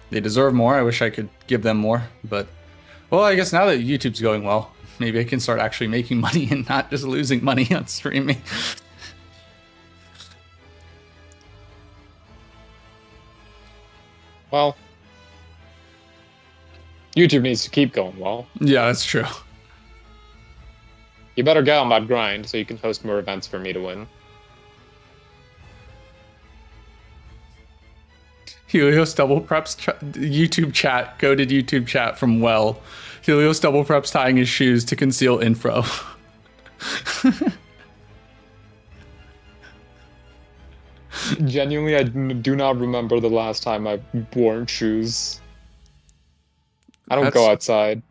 They deserve more. I wish I could give them more, but well, I guess now that YouTube's going well, maybe I can start actually making money and not just losing money on streaming. Well, YouTube needs to keep going well. Yeah, that's true. You better get on that grind so you can host more events for me to win. Helios double preps YouTube chat. Goated YouTube chat from Well. Helios double preps tying his shoes to conceal info. Genuinely, I do not remember the last time I wore shoes. I don't go outside.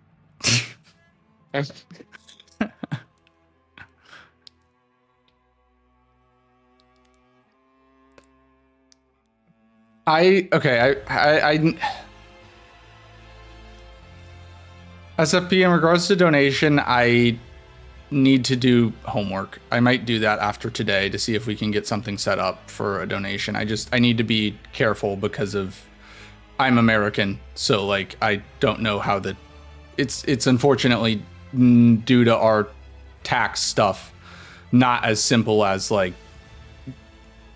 SFP, in regards to donation, I need to do homework. I might do that after today to see if we can get something set up for a donation. I need to be careful because I'm American, so like I don't know how it's unfortunately due to our tax stuff, not as simple as like,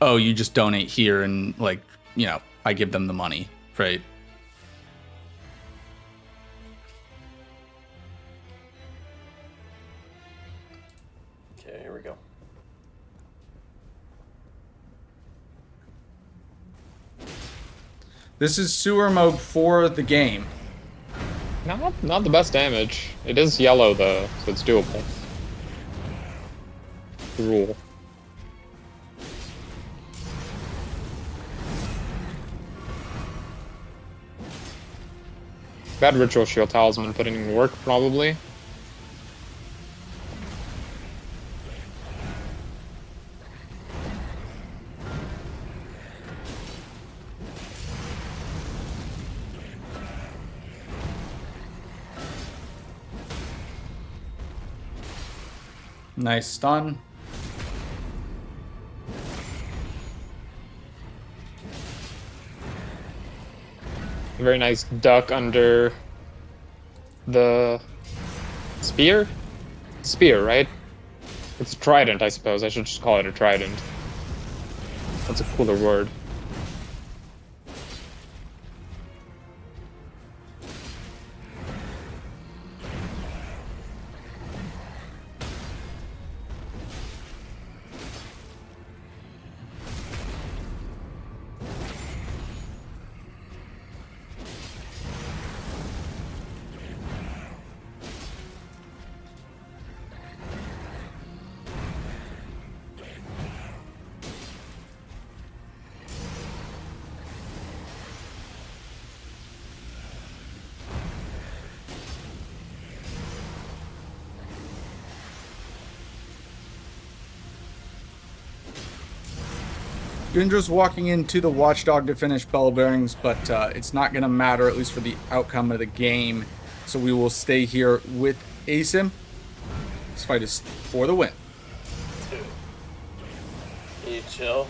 oh, you just donate here and like, you know, I give them the money, right? Okay, here we go. This is sewer mode for the game. Not the best damage. It is yellow though, so it's doable. Rule. Bad ritual shield talisman putting in work probably. Nice stun. Very nice duck under the spear? Spear, right? It's a trident, I suppose. I should just call it a trident. That's a cooler word. Ginger's walking into the Watchdog to finish bell bearings, but it's not going to matter, at least for the outcome of the game. So we will stay here with Asym. This fight is for the win. Dude. Can you chill?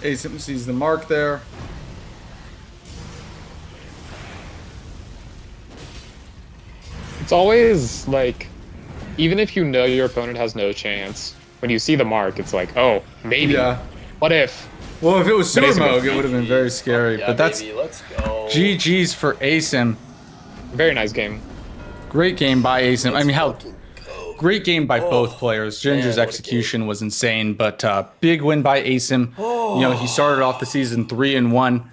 Asym sees the mark there. It's always like, even if you know your opponent has no chance, when you see the mark, it's like, oh, maybe. Yeah. What if? Well, if it was But Asym- Surmog, it would have been very scary. Yeah, but that's baby, let's go. GG's for Asym. Very nice game. Great game by Asym. I mean, how Fucking go. great game by both players. Ginger's man, what a execution was insane, but big win by Asym. You know, he started off the season 3-1,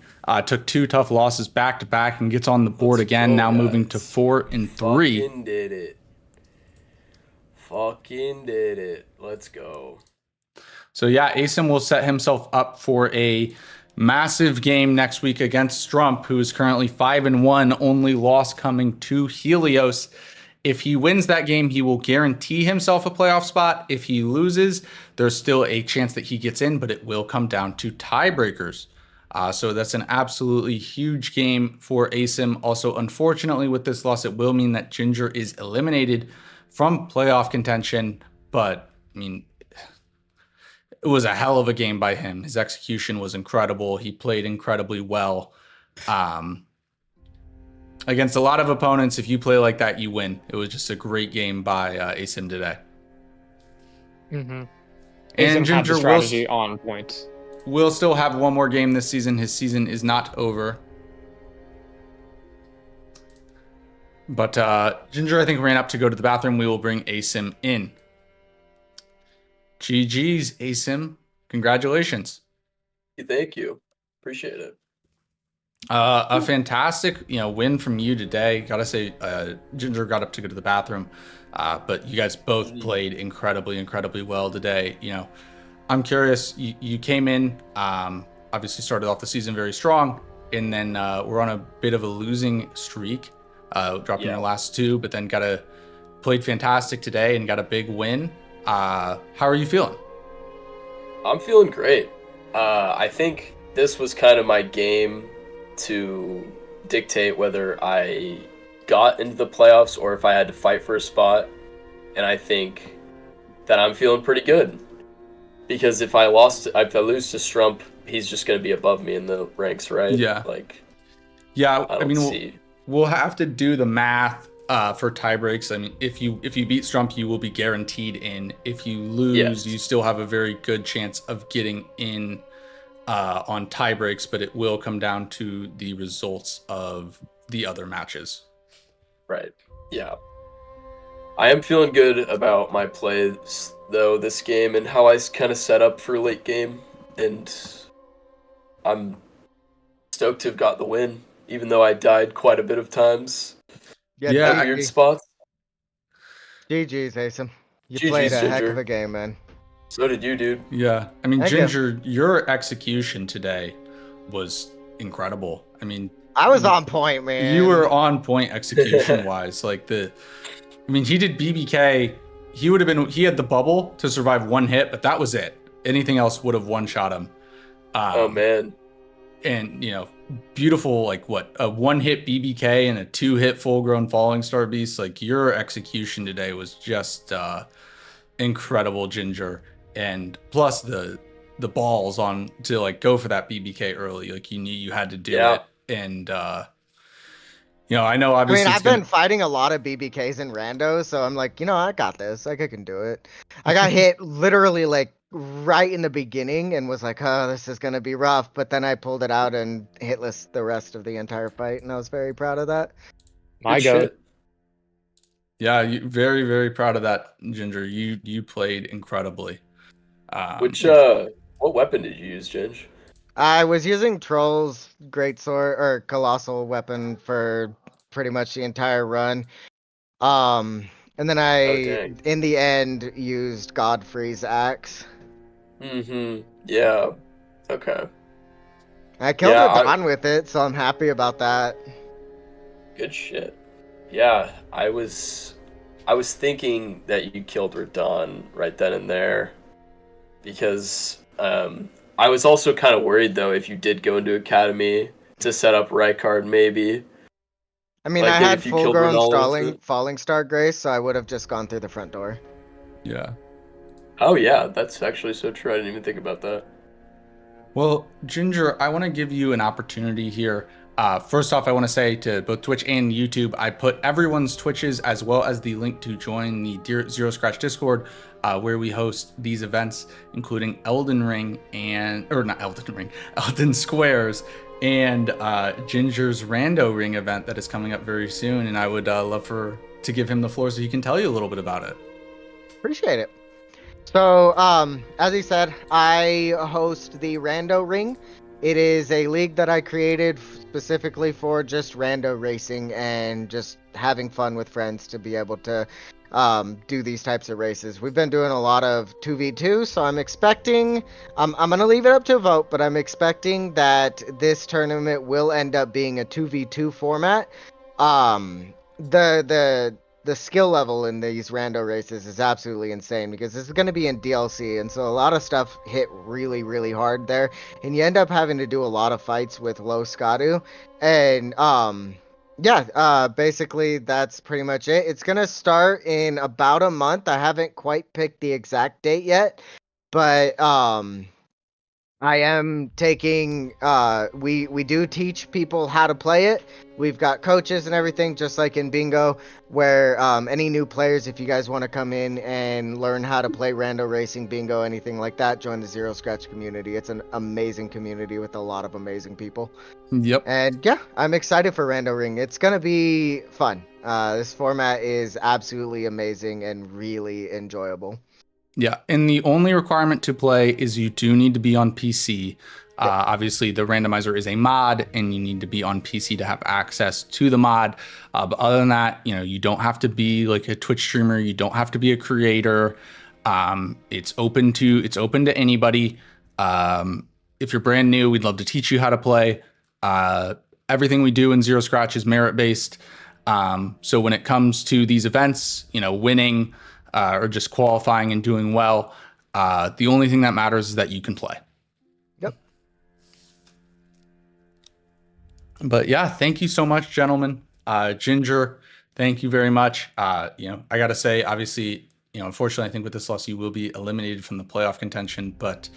took 2 tough losses back to back, and gets on the board again. go, Now moving guys. to 4-3. Fucking did it. Fucking did it. Let's go. So yeah, Asym will set himself up for a massive game next week against Strump, who is currently 5-1, only loss coming to Helios. If he wins that game, he will guarantee himself a playoff spot. If he loses, there's still a chance that he gets in, but it will come down to tiebreakers. So that's an absolutely huge game for Asym. Also, unfortunately, with this loss, it will mean that Ginger is eliminated from playoff contention. But, I mean, it was a hell of a game by him. His execution was incredible. He played incredibly well. Against a lot of opponents, if you play like that, you win. It was just a great game by Asym today. Mm-hmm. And Asym had the Ginger strategy on point. will still have one more game this season. His season is not over. But Ginger, I think, ran up to go to the bathroom. We will bring Asym in. GG's, Asym. Congratulations. Thank you. Appreciate it. A fantastic, win from you today. Gotta say, Ginger got up to go to the bathroom, but you guys both played incredibly well today. I'm curious. You came in, obviously started off the season very strong, and then we're on a bit of a losing streak, dropping your last 2, but then played fantastic today and got a big win. How are you feeling? I'm feeling great. I think this was kind of my game to dictate whether I got into the playoffs or if I had to fight for a spot. And I think that I'm feeling pretty good. Because if I lose to Strump, he's just going to be above me in the ranks, right? Yeah. I don't see. We'll have to do the math for tie breaks. I mean, if you beat Strump, you will be guaranteed in. If you lose, you still have a very good chance of getting in on tie breaks, but it will come down to the results of the other matches. Right. Yeah. I am feeling good about my play, though, this game and how I kind of set up for late game. And I'm stoked to have got the win, even though I died quite a bit of times. Yeah, Weird spots. GG's, Asym. You GG's, played a heck Ginger. of a game, man. So did you, dude. Yeah. I mean, Thank you. Ginger, your execution today was incredible. I mean, I was on point, man. you were on point execution wise. He did BBK. He had the bubble to survive 1 hit, but that was it. Anything else would have one-shot him. Oh, man. And, beautiful, a 1-hit BBK and a 2-hit full-grown Falling Star Beast. Your execution today was just incredible, Ginger. And plus the balls on to go for that BBK early. You knew you had to do it. And, I know obviously I've been fighting a lot of BBKs and randos, so I'm like, I got this. I can do it. I got hit literally right in the beginning and was like, oh, this is going to be rough. But then I pulled it out and hitless the rest of the entire fight, and I was very proud of that. My Good God. shit. Yeah, very, very proud of that, Ginger. You played incredibly. Which If what weapon did you use, Ginge? I was using Troll's greatsword or colossal weapon for pretty much the entire run. Um, and then Oh I, dang. in the end, used Godfrey's axe. Yeah. Okay. I killed Yeah, I Radon with it, so I'm happy about that. good shit. Yeah, I was thinking that you killed Radon right then and there because I was also kind of worried though if you did go into Academy to set up Rykard maybe. I mean, I Like had if you killed full-grown Radon with it. Falling Star Grace, so I would have just gone through the front door. yeah. Oh yeah, that's actually so true. I didn't even think about that. Well, Ginger, I want to give you an opportunity here. First off, I want to say to both Twitch and YouTube, I put everyone's Twitches as well as the link to join the Zero Scratch Discord, where we host these events, including Elden Ring or not Elden Ring, Elden Squares, and Ginger's Rando Ring event that is coming up very soon. And I would love to give him the floor so he can tell you a little bit about it. Appreciate it. So, as he said, I host the Rando Ring. It is a league that I created specifically for just rando racing and just having fun with friends to be able to do these types of races. We've been doing a lot of 2v2, so I'm expecting, I'm going to leave it up to a vote, but I'm expecting that this tournament will end up being a 2v2 format. The skill level in these rando races is absolutely insane because this is going to be in DLC, and so a lot of stuff hit really, really hard there, and you end up having to do a lot of fights with low Scadu, and yeah, basically that's pretty much it. It's gonna start in about a month. I haven't quite picked the exact date yet, but I am taking we do teach people how to play it. We've got coaches and everything, just like in bingo, where any new players, if you guys want to come in and learn how to play rando racing, bingo, anything like that, join the Zero Scratch community. It's an amazing community with a lot of amazing people. Yep. And yeah, I'm excited for Rando Ring. It's gonna be fun. This format is absolutely amazing and really enjoyable. Yeah, and the only requirement to play is you do need to be on PC. Yep. Obviously, the randomizer is a mod, and you need to be on PC to have access to the mod. But other than that, you don't have to be like a Twitch streamer. You don't have to be a creator. It's open to anybody. If you're brand new, we'd love to teach you how to play. Everything we do in Zero Scratch is merit based. So when it comes to these events, winning or just qualifying and doing well, the only thing that matters is that you can play. Yep. But yeah, thank you so much, gentlemen. Ginger, thank you very much. I got to say, obviously, unfortunately, I think with this loss, you will be eliminated from the playoff contention. But,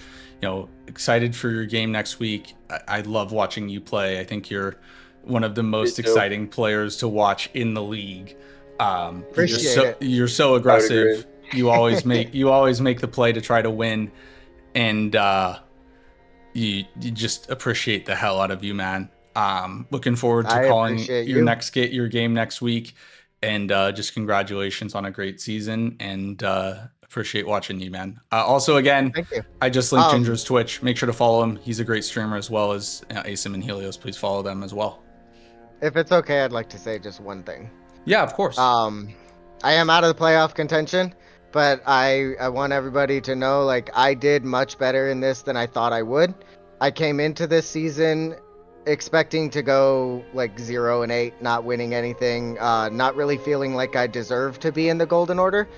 excited for your game next week. I love watching you play. I think you're one of the most exciting players to watch in the league. Appreciate it. You're so aggressive. You always make the play to try to win, and you just appreciate the hell out of you, man. Looking forward to calling your game next week, and just congratulations on a great season, and appreciate watching you, man. Also, again, Thank you. I just linked Ginger's Twitch. Make sure to follow him. He's a great streamer, as well as Asym and Helios. Please follow them as well. If it's okay, I'd like to say just one thing. Yeah, of course. I am out of the playoff contention, but I want everybody to know, like, I did much better in this than I thought I would. I came into this season expecting to go like 0-8, not winning anything, not really feeling like I deserved to be in the Golden Order.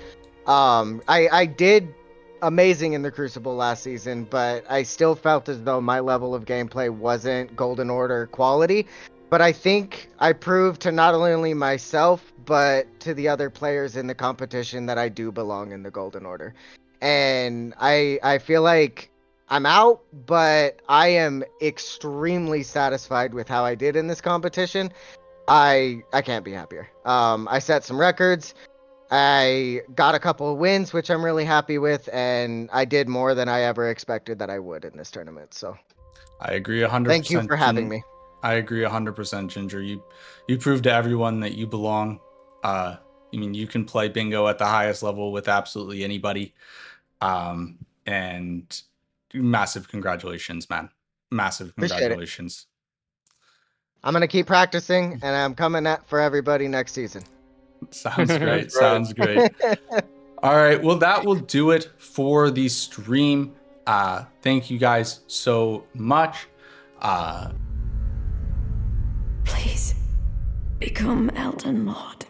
I did amazing in the Crucible last season, but I still felt as though my level of gameplay wasn't Golden Order quality. But I think I proved to not only myself, but to the other players in the competition that I do belong in the Golden Order. And I feel like I'm out, but I am extremely satisfied with how I did in this competition. I can't be happier. I set some records. I got a couple of wins, which I'm really happy with, and I did more than I ever expected that I would in this tournament. So I agree 100%. Thank you for having me. I agree 100%, Ginger. You proved to everyone that you belong. You can play bingo at the highest level with absolutely anybody. And massive congratulations, man. Massive Appreciate it. congratulations. I'm gonna keep practicing, and I'm coming at for everybody next season. Sounds great. Right. Sounds great. All right. Well, that will do it for the stream. Thank you guys so much. Please become Elden Lord.